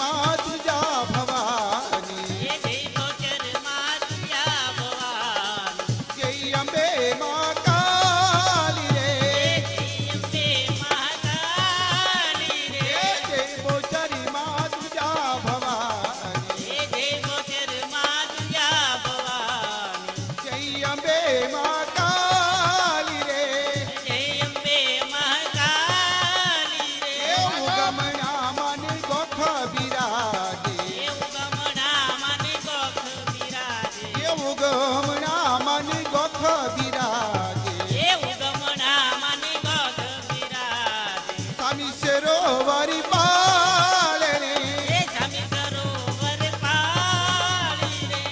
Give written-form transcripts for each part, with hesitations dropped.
માં તુજા ભવાની જય ગોચર માં તુજા ભવાની જય અંબે માં કાલી રે જય અંબે મહાકાલી રે જય ગોચરી માં તુજા ભવાની જય ગોચર માં તુજા ભવાની જય અંબે માં કાલી રે જય અંબે મહાકાલી રે ઉગમણા મન ગોખ બિરાજે ઉગમણા મને ગોખ બિરાજે ઉગમણા મન ગોખ બિરાજે ઉગમણા મને ગોખ બિરાજે સ્વામી સરોવરી પાળે રે સ્વામી સરોવર પાળી રે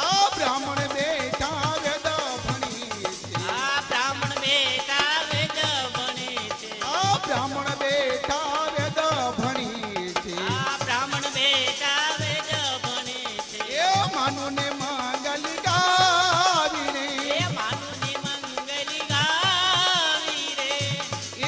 આ બ્રાહ્મણ બેઠા વેદ ભણી છે આ બ્રાહ્મણ બેટા વેદ ભણે છે આ બ્રાહ્મણ બેઠા વેદ ભણી છે આ બ્રાહ્મણ બેટા વેદ ભણે છે એ માનું ને મંગલ ગાવી રે એ માનુની મંગલી ગાવી રે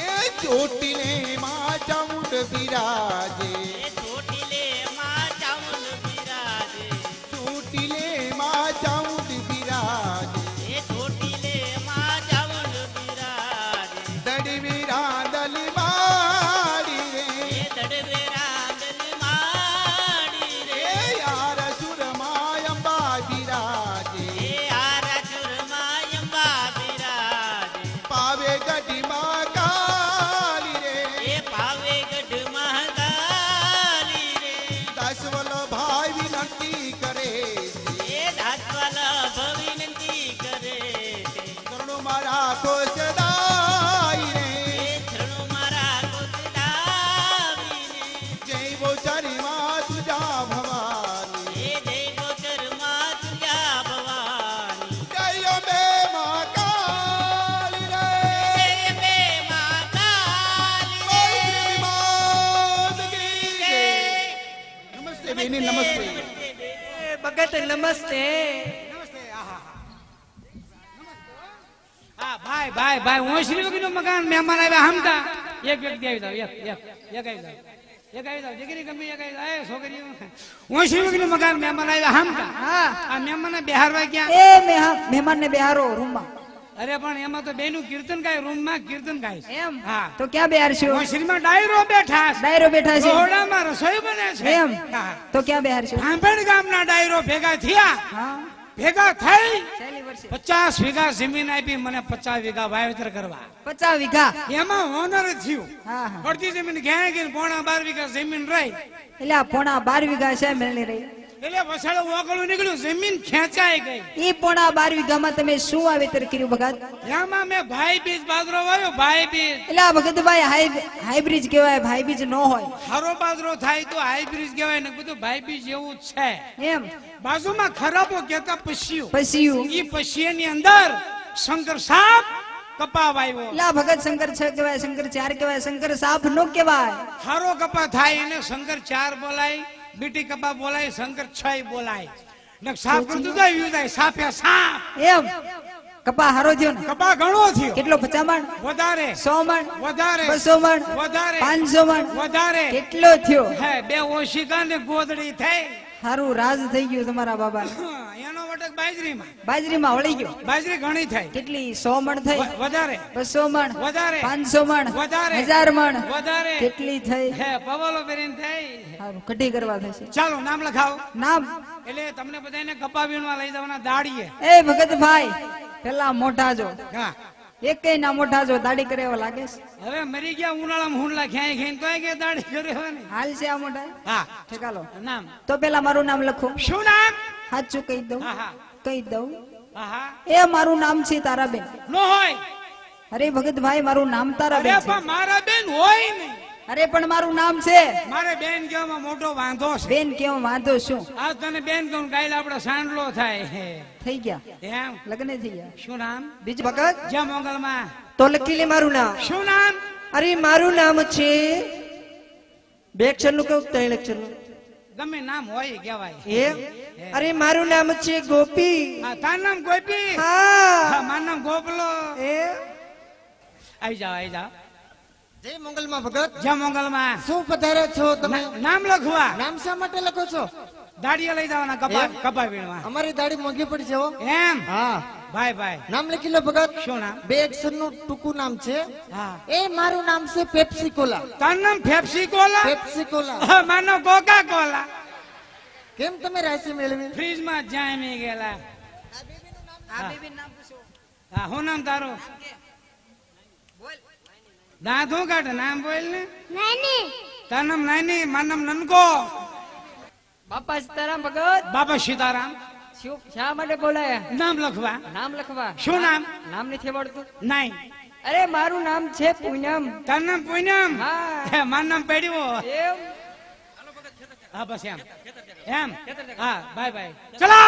એ ચોટીલે માં ચામુંડ બિરાજે એ ચોટીલે માં ચામુંડ બિરાજે ચોટીલે માં ચામુંડ બિરાજે એ ચોટીલે માં ચામુંડ બિરાજે દડવી રાંદલ માડી રે એ દડવે રાંદલ માડી રે એ યાર સુરમાં અંબા બિરાજે એ આરાચુરમાં અંબા બિરાજે પાવે ગઢમાં કાલી રે એ પાવે ગઢ મહાકાલી રે દસવલ ભાઈ વિનંતી કરે છે એ દાસવાલ વિનંતી કરે છે કરુણ મારા કોસદાઈ રે એ શરણો મારા કોટડાવીને જય બોચારી માં તુજા ભવાની એ જય ગોચર માં તુજા ભવાની જય અંબે માં કાલી રે જય અંબે મહાકાલી ગૌરી માત કી જય. નમસ્તે બેની નમસ્તે ભગત નમસ્તે હા ભાઈ ભાઈ ભાઈ હું શ્રી વગીનું મકાન મહેમાન આવ્યા હમતા એક વ્યક્તિ આવી જાવ એક આવી જાવ એક આવી જાવ દીકરી ગમી એક આવી જાવ એ છોકરીઓ હું શ્રી વગીનું મકાન મહેમાન આવ્યા હમતા હા આ મહેમાનને બેહારવા ક્યાં એ મહેમાન ને બેહારો રૂમમાં અરે પણ એમાં તો બેનું કીર્તન ગાય રૂમમાં કીર્તન ગાય છે. એમ હા તો ક્યાં બેહારશો હું શ્રીમાં ડાયરો બેઠા છે ડાયરો બેઠા છે ઘોડામાં રસોઈ બને છે એમ હા તો ક્યાં બેહારશો ભાંભણ ગામના ડાયરો ભેગા થયા હા ભેગા થઈ છેલ્લી વર્ષે 50 વીઘા જમીન આપી મને 50 વીઘા વાવેતર કરવા 50 વીઘા એમાં હોનર થયું હા હા અડધી જમીન ઘેર ગઈ પોણા 12 વીઘા જમીન રહી એટલે આ પોણા 12 વીઘા છે મેળની રહી એટલે વસાડો ઓગળું નીકળ્યું જમીન ખેંચાઈ ગઈ ઈ પોણા 12 વીઘામાં તમે શું વાવેતર કર્યું ભગત એમાં મેં ભાઈ બીજ બાજરો વાવ્યો ભાઈ બીજ એટલે આ ભગતભાઈ હાઈબ્રિડ કહેવાય ભાઈ બીજ ન હોય હારો બાજરો થાય તો હાઈબ્રિડ કહેવાય ને બધું ભાઈ બીજ એવું જ છે એમ બાજુમાં ખરાબો કેતા પશીઓ પછી ઈ પશીની અંદર શંકર સાપ કપા વાવ્યો એટલે આ ભગત શંકર 6 કહેવાય શંકર 4 કહેવાય શંકર સાપ નો કહેવાય હારો કપા થાય એને શંકર 4 બોલાય બીટી કપા બોલાય શંકર 6 બોલાય ને સાપ કરતું જાય સાપે સાપ એમ કપા હારો થયો ને કપા ઘણો થયો કેટલો 50 મણ વધારે 100 મણ વધારે 200 મણ વધારે 500 મણ વધારે કેટલો થયો હે બે ઓશિકા ને ગોદડી થઈ હારું રાજ થઈ ગયું તમારા બાબા એનો વટક બાજરીમાં બાજરીમાં વળી ગયો બાજરી ઘણી થઈ કેટલી 100 મણ થઈ વધારે 200 મણ વધારે 500 મણ વધારે 1000 મણ વધારે કેટલી થઈ હે પવલો પહેરીને થઈ હારું કઢી કરવા થશે ચાલો નામ લખાવો નામ એટલે તમને બધાને કપા વીણવા લઈ જવાના દાડીએ એ ભગતભાઈ પેલા મોઢા જો હા એકેય ના મોઢા જો દાઢી કરે એવો લાગે છે હવે મરી ગયા ઉનાળામાં હુંડલા ખેંચી ખેંચી તોય કે દાડી કરે હોય ને હાલ છે આ મોઢા હા ઠેકાલો નામ તો પેલા મારું નામ લખો શું નામ સાચું કહી દઉં હા હા કહી દઉં હા હા એ મારું નામ છે તારાબેન નો હોય અરે ભગતભાઈ મારું નામ અરે તારાબેન છે પણ મારા બેન હોય નહીં અરે પણ મારું નામ છે મારે બેન કહેવામાં મોટો વાંધો છે બેન કેવો વાંધો શું આ તને બેન કહું ગાયલા આપડે સાંડલો થાય થઈ ગયા એમ લગ્ન થઈ ગયા શું નામ બીજું ભગત જ્યાં મોગલમાં તો લખી લે મારું નામ શું નામ અરે મારું નામ છે બે અક્ષર નું કેવું ત્રણ અક્ષર નું ગમે નામ હોય કહેવાય એ અરે મારું નામ છે ગોપી હા તાર નામ ગોપી હા હા મારું નામ ગોપલો એ આવી જાઓ જય મંગલમાં ભગત. જ્યાં મોગલમાં શું પધારે છો તમે? નામ લખવા નામ શા માટે લખો છો? દાડીએ લઈ જવાના કપા વીણવા. અમારી દાઢી મોંઘી પડી છે હો. એમ હા, ભાઈ નામ લખી લો ભગત. શું નામ? 2 અક્ષરનું ટૂંકું નામ છે. હા એ મારું નામ છે પેપ્સી કોલા. તારું નામ ફેફસી કોલા? Pepsi Cola. માનો કોકા કોલા. કેમ તમે રાશિ મેળવી? ફ્રીજમાં જામી ગયેલા. હા શું નામ તારું? દાંત હું કાઢે નામ બોલ ને. તારું નામ નાની, મારું નામ નનકો. બાપા સીતારામ ભગત. બાપા સીતારામ. શા માટે બોલાયા? નામ લખવા. નામ લખવા. શું નામ? નામ નથી આવડતું? નાઈ. અરે મારું નામ છે પૂનમ. તારું નામ પૂનમ? હા. મારું નામ પડ્યું. એમ હા બસ એમ એમ. હા બાય ચલો.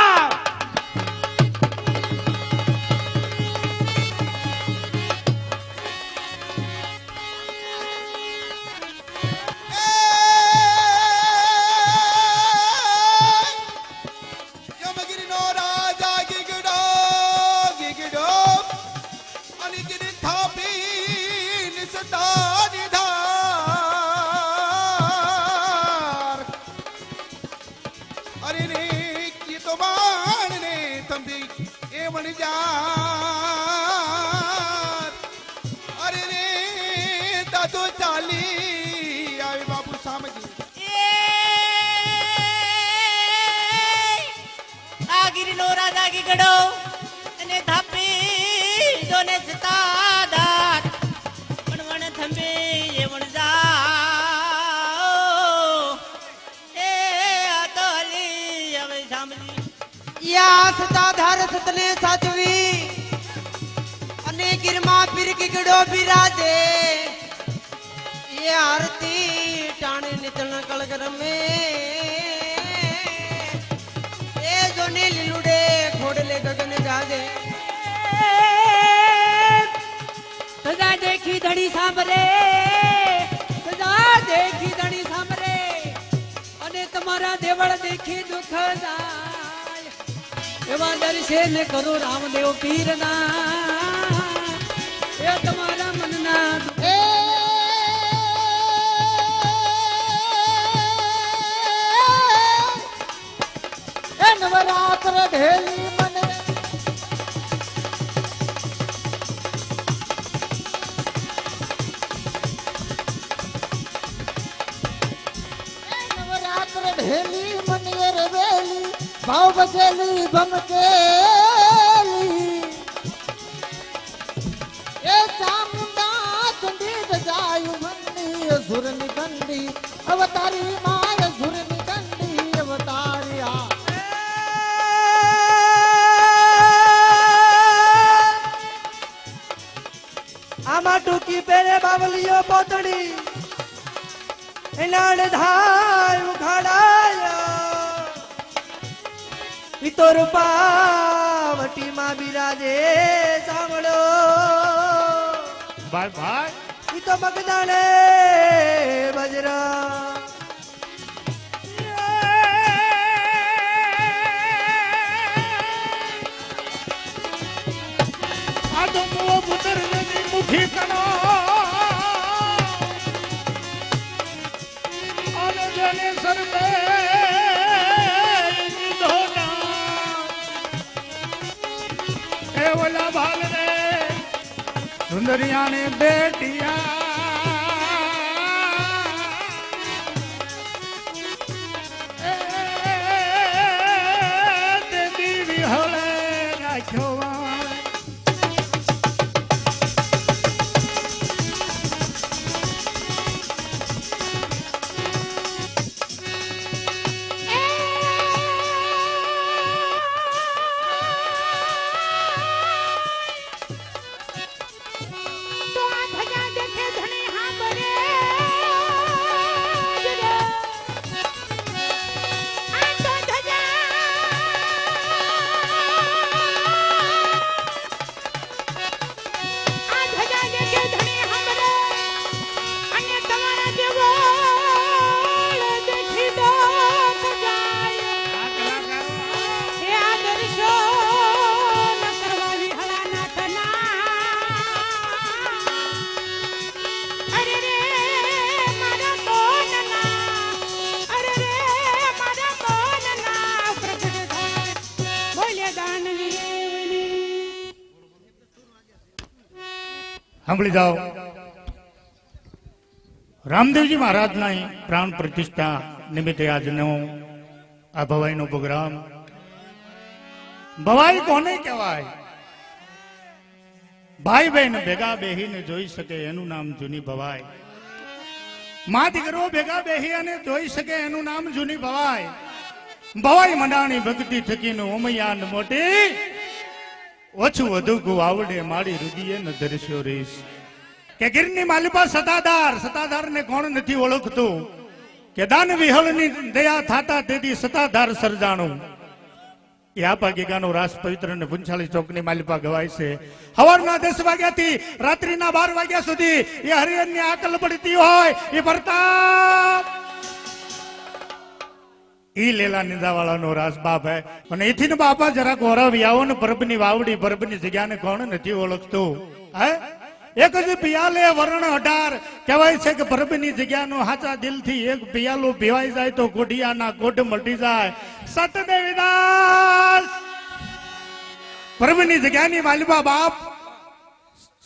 યમગીરીનો રાજા ગીગડો ગીગડો અને ગીરી થાપી નિસતાની ધાર. અરે રે કી તો બાણ ને તંબી એ વણ જા. અરે રે દાદો ચાલી આવે બાપુ સામજી. આ ગીરનો રાજા ગીગડો અને થાપી જોને સતાદાર વણ થંભે એ વણ જાઓ એ આતલી હવે સાંભળી યા સતાધાર સતને સાચવી અને ગીરમાં પીર ગીગડો બિરાજે. એ આરતી ટાણે નિતણ કળગર મે એ જોને લીલુડે ખોડલે ગગન ગાજે. સદા દેખી ધડી સાંભળે, સદા દેખી ધડી સાંભળે અને તમારા દેવળ દેખી દુઃખ જાય. એવા દર્શન કરો રામદેવ પીરના એ તમારા મનના એ નવરાત્ર ઢેલી મને નવરાત્ર ઢેલી મને રેવેલી ભાવ બચેલી ભમકેલી. એ ચામુંડા ચંડી દજાયું મંડી સુરની કંડી અવતારી માય સુરની કંડી અવતારી. આમાં ટૂંકી પેરે બાવલીઓ પોતડી એનાડ ધાય ઉખાડાયા. ઈ તો રૂપાવટી માં બિરાજે સાંભળો ભાઈ ઈ તો મગદાણે બજરા. મુખી કણો અને જેને સરબે એ ઓલા ભાલ રે સુંદરિયાને બેટિયા તે દીવી હળે રાખ્યો. ધજા દેખે સાંભળી જાઓ. રામદેવજી મહારાજના પ્રાણ પ્રતિષ્ઠા નિમિત્તે આજનો આ ભવાઈનો પ્રોગ્રામ. ભવાઈ કોને કહેવાય? ભાઈ બહેન ભેગા બેહીને જોઈ શકે એનું નામ જૂની ભવાઈ. મા દીકરો ભેગા બેહી અને જોઈ શકે એનું નામ જૂની ભવાઈ. ભવાઈ મંડાણી ભક્તિ થકીને ઓમૈયાન મોટી ઓછું વધુ ગુ આવડે મારી રુદિયે ન દર્શ્યો રેસ. કે ગીરની માલિપા સતાધાર ને કોણ નથી ઓળખતું? કે દાન વિહળની દયા થાતા તેથી સતાધાર સર્જાણું. એ આપા ગીગાનો રાસ પવિત્ર અને પુંછાળી ચોકની માલિપા ગવાય છે. સવારના 10 વાગ્યાથી રાત્રિના 12 વાગ્યા સુધી એ હરિહરની આકલ પડતી હોય એ પ્રતાપ ઈ લેલા નિંદાવાળાનો રાસ બાપ હે. અને એથી ને બાપા જરાક ઓરવી આવો ને પરબની વાવડી પરબની જગ્યાને કોણ નથી ઓળખતું? હે એક જ પિયાલે વરણ 18 કહેવાય છે કે પરબની જગ્યાનો હાચા દિલથી એક પિયાલો પીવાઈ જાય તો કોઢિયાના કોઢ મટી જાય. સતદેવીદાસ પરબની જગ્યાની માલિબા બાપ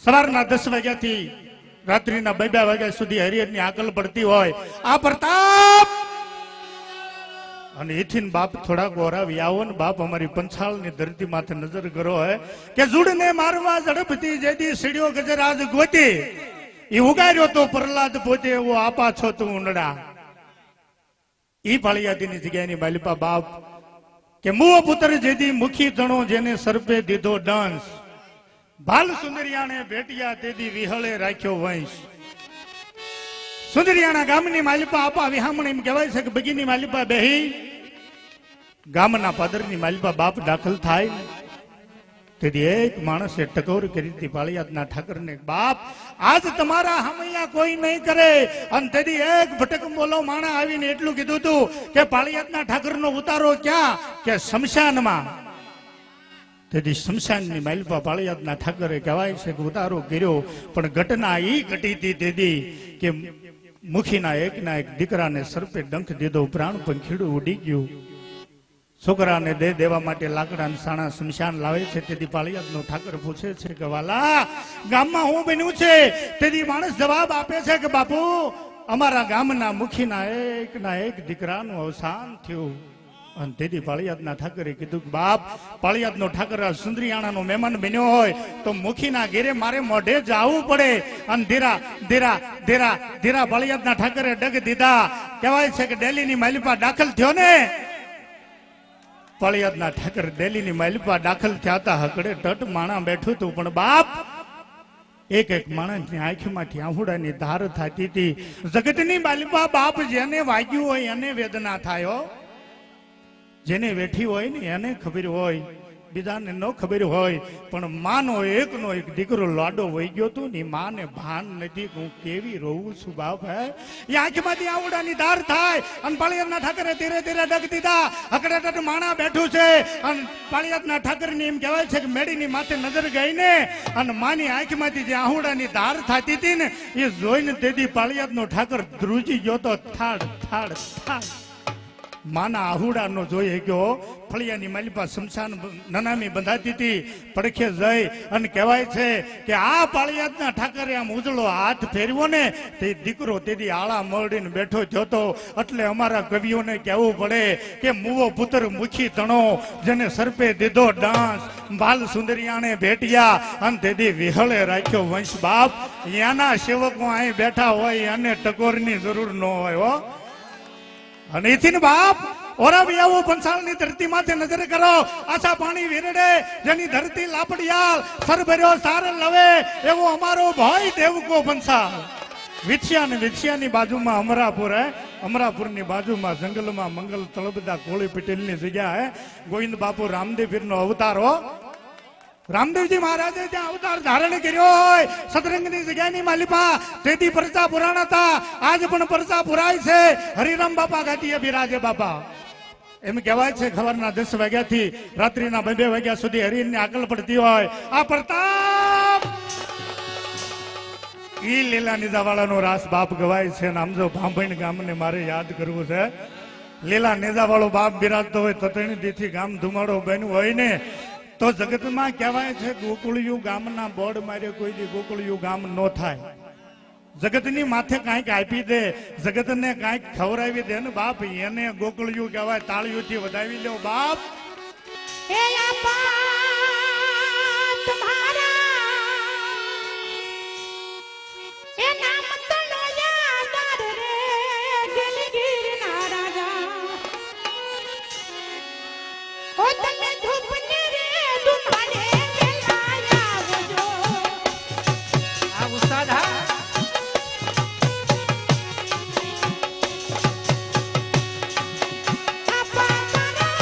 સવારના 10 વાગ્યાથી રાત્રિના 2 વાગ્યા સુધી હરિહરની આકલ પડતી હોય આ પ્રતાપ. અને એથી બાપ થોડાક ઓરાવી આવો ને બાપ અમારી પંચાળની ધરતી માથે નજર કરો હે કે જુડને મારવા ઝડપથી જેદી સીડીઓ ગજરાજ ગોતી એ ઉગાર્યો તો પ્રહલાદ પોતે એવો આપા છો તું ઉંડડા. ઈ પાળિયાદીની જગ્યાની બાલિપા બાપ કે મુઓ પુત્ર જેદી મુખી તણો જેને સર્પે દીધો ડંસ. ભાલ સુંદરિયાને ભેટિયા તેદી વિહળે રાખ્યો વંશ. સુંદરિયાના ગામની માલિપા આપા વિહામણ એમ કહેવાય છે કે બગીની માલિપા બેહી ગામના પાદરની માલિપા બાપ દાખલ થાય તેથી એક માણસે ટકોર કરી હતી પાળિયાદના ઠાકરને, બાપ આજ તમારા હમૈયા કોઈ નહીં કરે. અને તેથી એક ભટક બોલો માણા આવીને એટલું કીધું હતું કે પાળિયાદના ઠાકરનો ઉતારો ક્યાં? કે શમશાનમાં. તેથી શમશાનની માલિપા પાળિયાદના ઠાકરે કહેવાય છે કે ઉતારો કર્યો, પણ ઘટના ઈ ઘટી હતી તેથી કે મુખીના એકના એક દીકરાને સર્પે ડંખ દીધો, પ્રાણ પંખીડું ઉડી ગયું. છોકરાને દેવા માટે લાકડા સાણા શમશાન લાવે છે. તેથી પાળિયાદનો ઠાકર પૂછે છે કે વાલા ગામમાં હું બન્યું છે? તેથી માણસ જવાબ આપે છે કે બાપુ અમારા ગામના મુખીના એકના એક દીકરાનું અવસાન થયું. અને તેથી પાળિયાદના ઠાકરે કીધું કે બાપ પાળિયાદનો ઠાકર સુંદરિયાણાનો મહેમાન બન્યો હોય તો મુખીના ઘેરે મારે મોઢે જવું પડે. અને ધીરા પાળિયાદના ઠાકરે ડગ દીધા. કહેવાય છે કે ડેલીની માલિપા દાખલ થયો ને. પાળિયાદના ઠાકર ડેલીની માલિપા દાખલ થયા હતા. હકડે ટટ માણા બેઠું હતું, પણ બાપ એક એક માણસની આંખમાંથી આહુડાની ધાર થતી હતી. જગતની માલિપા બાપ જેને વાગ્યું હોય એને વેદના થાય. જેને વેઠી હોય ને એને ખબર હોય, બીજાને ન ખબર હોય. પણ માનો એકનો એક દીકરો લાડો વહી ગયો હતો ને માને ભાન નથી હું કેવી રોવું છું બાપ. હે એ આંખમાંથી આવડાની ધાર થાય. અને પાળિયાદના ઠાકરે ધીરે ધીરે ડગ દીધા. હકડેટટ માણા બેઠું છે. અને પાળિયાદના ઠાકરની એમ કહેવાય છે કે મેડીની માથે નજર ગઈ ને અને માની આંખમાંથી જે આહુડાની ધાર થતી હતી ને એ જોઈને તેથી પાળિયાદનો ઠાકર ધ્રુજી ગયો તો થાડ થાડ થાડ. માના આહુડાનો જોઈ ગયો. ફળિયાની માલિપા શમશાન નનામી બંધાતી હતી. પડખે જઈ અને કહેવાય છે કે આ પાળિયાદના ઠાકરે આમ ઉજળો હાથ ફેરવ્યો ને તે દીકરો તેથી આળા મળીને બેઠો થયો. એટલે અમારા કવિઓને કહેવું પડે કે મુવો પુત્ર મુખી તણો જેને સર્પે દીધો ડાંસ. બાલ સુંદરિયાને ભેટિયા અને તેથી વિહળે રાખ્યો વંશ. બાપ એના સેવકો અહીં બેઠા હોય અને ટકોરની જરૂર ન હોય હો. અને એથી ને બાપ ઓરાવી આવો પંચાળની ધરતી માથે નજર કરો. આછા પાણી વિરડે જેની ધરતી લાપડિયાલ સરભર્યો સાર લવે એવો અમારો ભાઈ દેવકો પંચાળ. વિછિયાની બાજુમાં અમરાપુર હે. અમરાપુરની બાજુમાં જંગલમાં મંગલ તળબદા કોળી પટેલની જગ્યા હે. ગોવિંદ બાપુ રામદેવપીરનો અવતાર હો. રામદેવજી મહારાજે ત્યાં અવતાર ધારણ કર્યો હોય સતરંગની જગ્યાની માલિપા તેથી પરચા પુરાણ હતા. આજ પણ પરચા પુરાય છે. હરિરામ બાપા ગાતીએ બિરાજે બાપા. એમ કહેવાય છે સવારના 10 વાગ્યાથી રાત્રિના 2 વાગ્યા સુધી હરિની આકલ પડતી હોય. આ પ્રતાપ ઈ લીલા નિજાવાળાનો રાસ બાપ ગવાય છે. આમ જો ભાંભણ ગામને મારે યાદ કરવું છે. લીલા નિજાવાળો બાપ બિરાજતો હોય તતણી દીથી ગામ ધુમાડો બન્યું હોય ને તો જગતમાં કહેવાય છે ગોકુળિયું ગામના બોર્ડ મારે કોઈ દી ગોકુળિયું ગામ નો થાય. જગતની માથે કાંઈક આપી દે, જગતને કાંઈક ખવડાવી દે ને બાપ, એને ગોકુળિયું કહેવાય. તાળીઓથી વધાવી લો બાપ. એ આપા તમારા એ નામ તનો યાદ રે દિલગીરના રાજા. ઓ તમે ધૂપને રે ધુમાડે વેલા આવજો. આ ઉસ્તાદ હા આપા મારા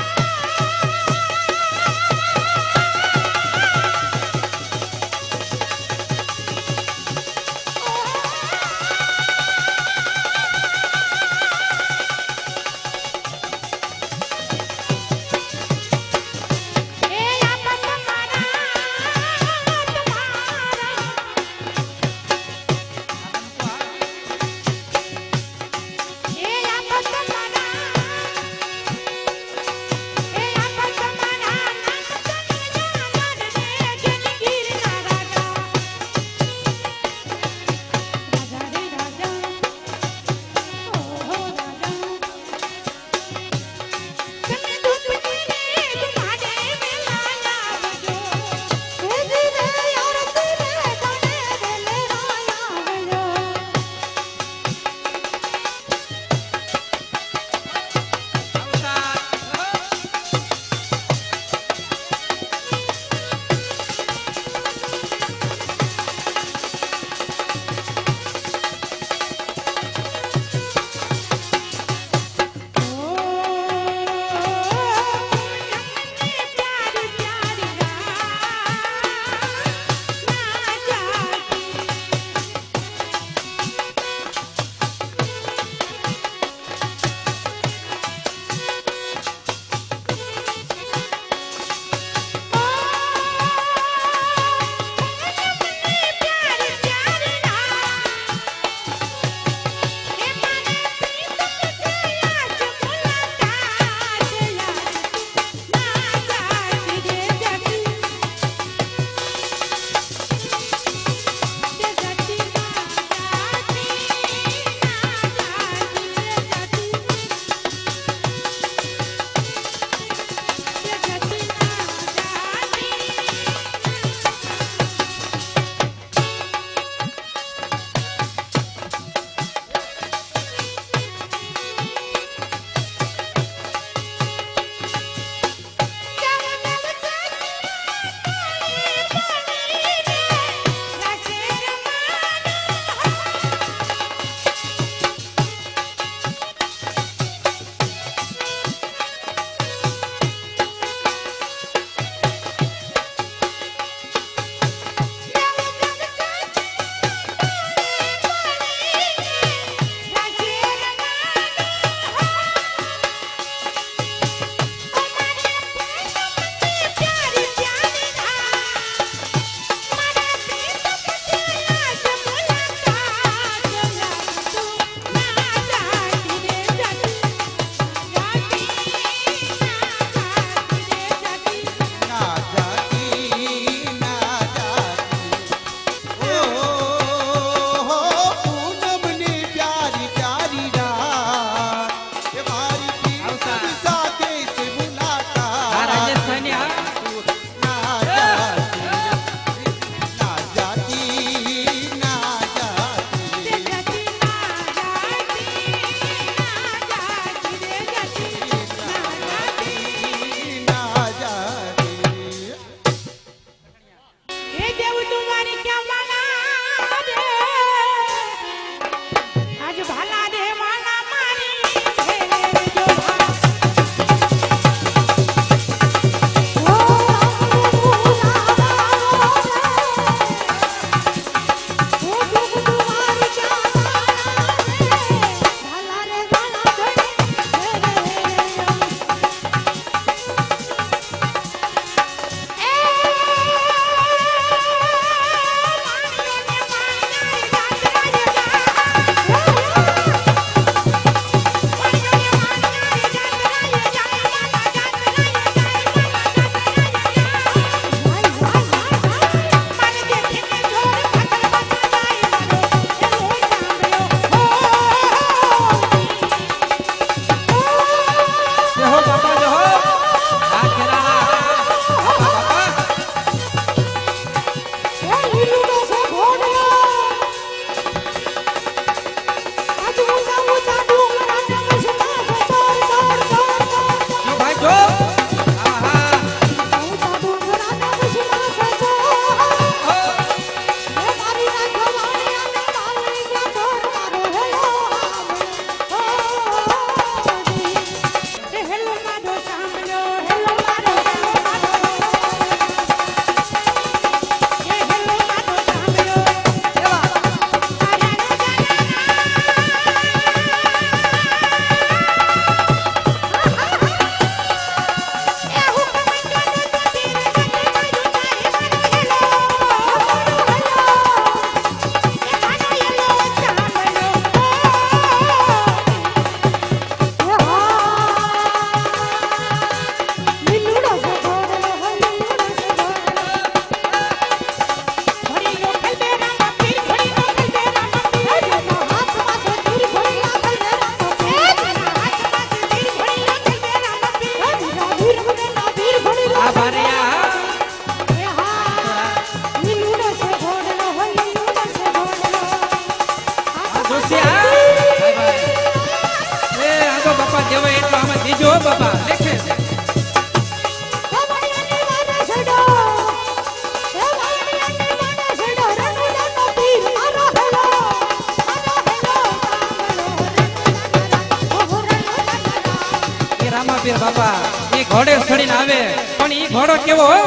રામાપીર બાપા ઈ ઘોડે ચડીને આવે પણ ઈ ઘોડો કેવો હો?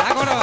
આ ઘોડો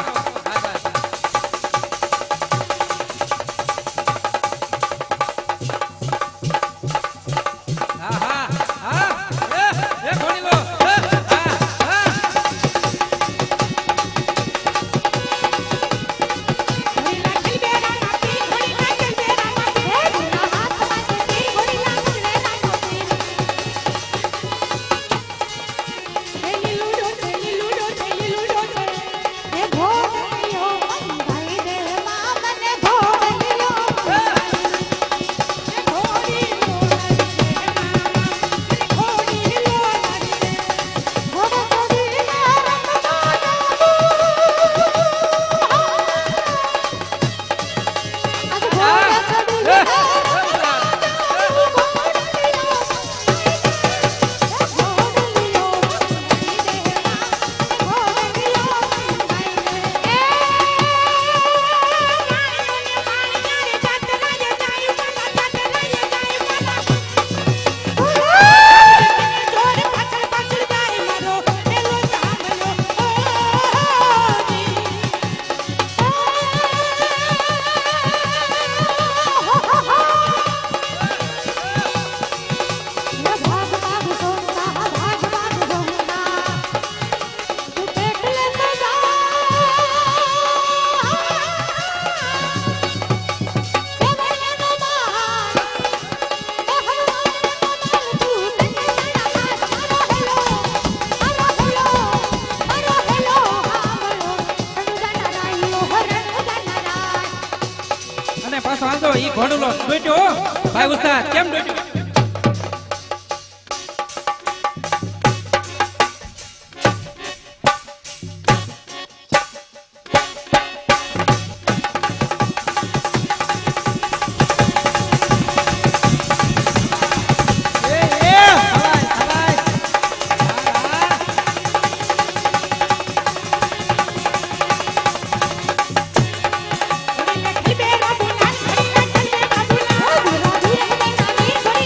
પાછો હાલતો ઈ ઘોડલો ડોટ્યો ભાઈ ઉસ્તાદ કેમ ડોટ્યો? Thank you.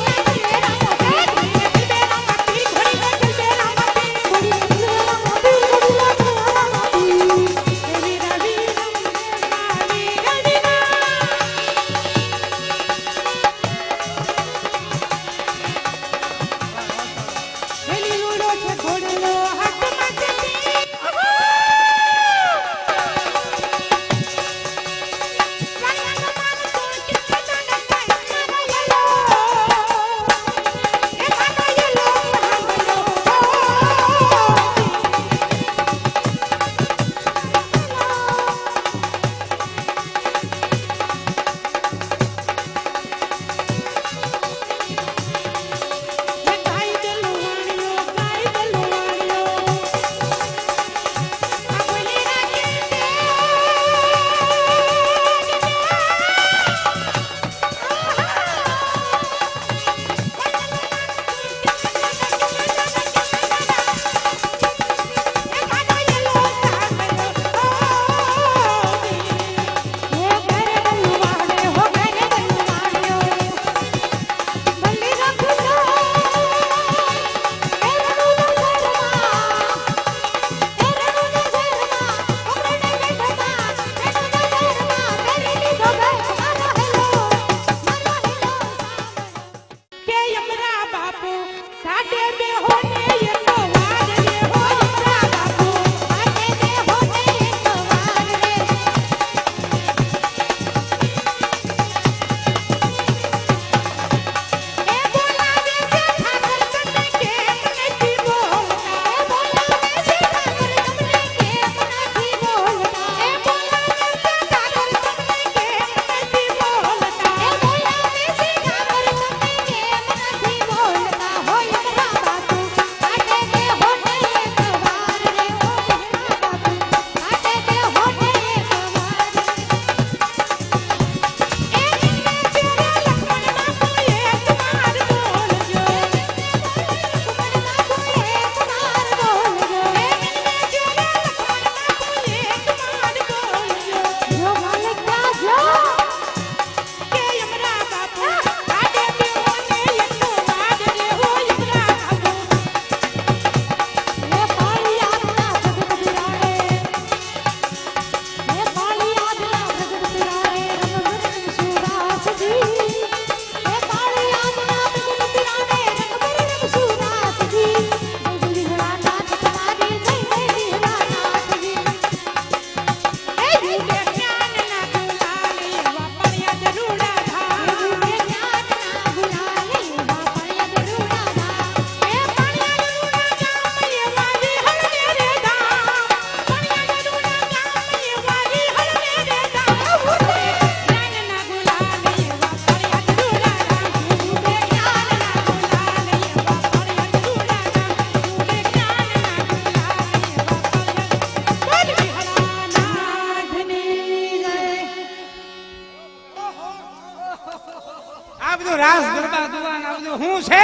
બધું રાસ ગરબા દુવાન આ બધું શું છે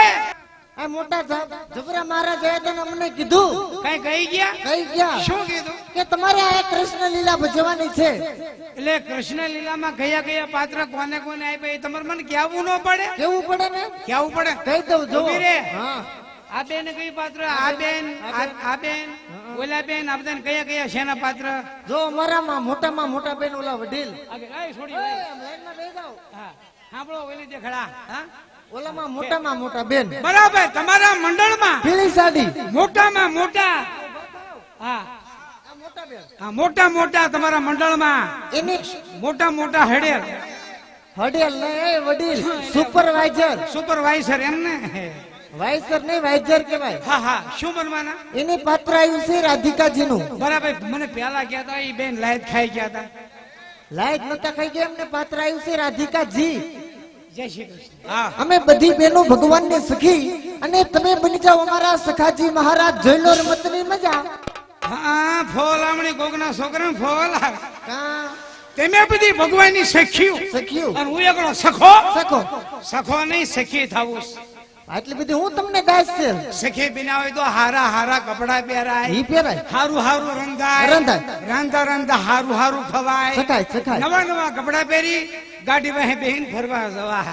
આ મોટા જબરા મહારાજ આવ્યા હતા ને અમને કીધું કઈ કહી ગયા કઈ ગયા શું કીધું કે તમારે આ કૃષ્ણ લીલા ભજવાની છે. એટલે કૃષ્ણ લીલામાં કયા કયા પાત્ર કોને કોને આપ્યા એ તમારે મને કહેવું ન પડે કેવું પડે ને કહેવું પડે કહી દઉં જો. ઊભી રે. હા આ બેન કઈ પાત્ર આ બેન આ બેન ઓલા બેન આ બધા કયા કયા શેના પાત્ર જો અમારામાં મોટામાં મોટા બેન ઓલા વડીલ. આગળ આય છોડી ઓય, દે. આમ લાઈનમાં બેસી જાઓ. હા સાંભળો ઓલી જે ખડા હા ઓલામાં મોટા બેન બરાબર તમારા મંડળમાં પીળી સાડી. મોટામાં મોટા હા આ મોટા બેન હા મોટા મોટા તમારા મંડળમાં એની મોટા મોટા હેડેર હડેલ ને એ વડીલ સુપરવાઇઝર. સુપરવાઇઝર એમને વાઇઝર નહીં વાઇઝર કહેવાય. હા હા શું બનવાના એની પાત્ર આવ્યું છે રાધિકાજીનું. બરાબર મને પેલા ગયા હતા એ બેન લાઈટ ખાઈ ગયા હતા લાઈટ નતા ખાઈ ગયા એમને પાત્ર આવ્યું છે રાધિકાજી. જય શ્રી કૃષ્ણ હા અમે બધી બહેનો ભગવાનને સખી અને તમે બની જાઓ અમારા સખાજી મહારાજ જોઈ લો રમતની મજા. હા ફોલ આમણી કોકના છોકરા ફોલ આવે. કાં તમે બધી ભગવાનની સખ્યું સખ્યું અને હું એકલો સખો સખો સખો નહીં સખી થાવું આટલી બધી હું તમને દાસ છે સખી બિના હોય તો હારા હારા કપડા પહેરાય ઈ પહેરાય હારું હારું રંધાય રંધાય. રાંધા રાંધા હારું હારું ખવાય સખાય સખાય. નવા નવા કપડા પહેરી ગાડી વાહે બેહીન ફરવા જવા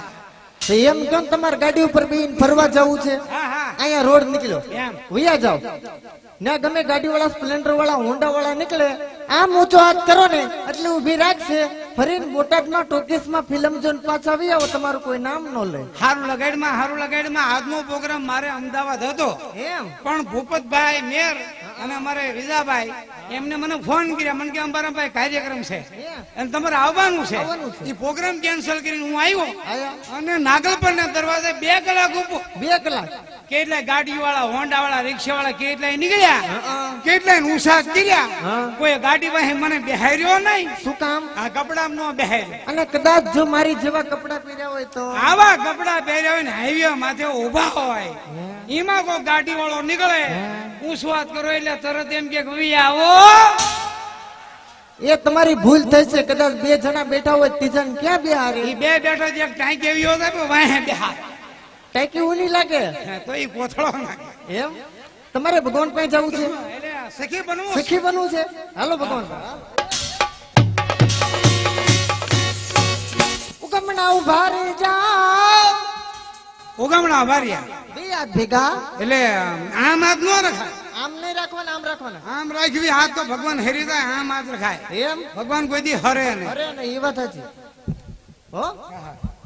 તો એમ કેમ તમારે ગાડી ઉપર બેહીને ફરવા જવું છે? હા હા અહીંયા રોડ નીકળ્યો એમ વયા જાઓ ના ગમે ગાડી વાળા સ્પ્લેન્ડર વાળા હોન્ડા વાળા નીકળે આમ ઊંચો હાથ કરો ને એટલે ઊભી રાખશે ફરીને બોટાદમાં ટોકીસમાં ફિલ્મ જોઈને પાછા આવી આવો તમારું કોઈ નામ ન લે. હારું લગાડમાં આજનો પ્રોગ્રામ મારે અમદાવાદ હતો એમ પણ ભૂપતભાઈ મેર અને અમારે વિજાભાઈ એમને મને ફોન કર્યા મને કે અંબારામભાઈ કાર્યક્રમ છે અને તમારે આવવાનું છે એ પ્રોગ્રામ કેન્સલ કરીને હું આવ્યો આયા અને નાગલપરના દરવાજે 2 કલાક ઉભો 2 કલાક કેટલાય ગાડી વાળા હોન્ડા વાળા રિક્ષા વાળા કેટલાય નીકળ્યા કેટલાય ઉષા કર્યા કોઈ ગાડી વાહે મને બેહાર્યો નહીં શું કામ? આ કપડામાં નો બેહાર્યો અને કદાચ જો મારી જેવા કપડા પહેર્યા હોય તો આવા કપડા પહેર્યા હોય ને હાઈવે માથે ઉભા હોય એમાં કોઈ ગાડી વાળો નીકળે હું વાત કરો એટલે તરત એમ કે ભાઈ આવો એ તમારી ભૂલ થઈ છે. કદાચ 2 જણા બેઠા હોય ત્રીજા ક્યાં બેહારે? એ બે બેઠો જે ટાંકી એવી હોય તો વાહે બેહાર ટાંકી ઊની લાગે તો એ કોથળો નાખે એમ તમારે ભગવાન પાસે જવું છે? એટલે સખી બનવું સખી બનવું છે? હાલો ભગવાન ઉગમણા ઉભા રહી જાઓ ઉગમણા ભાર્યા બે હાથ ભેગા. એટલે આમ હાથ નો રખાય આમ નહીં રાખવાના આમ રાખવાના. આમ રાખવી હાથ તો ભગવાન હેરી જાય આમ હાથ રખાય એમ ભગવાન કોઈ દી હરે નહીં અરે ને એ વાત હતી હો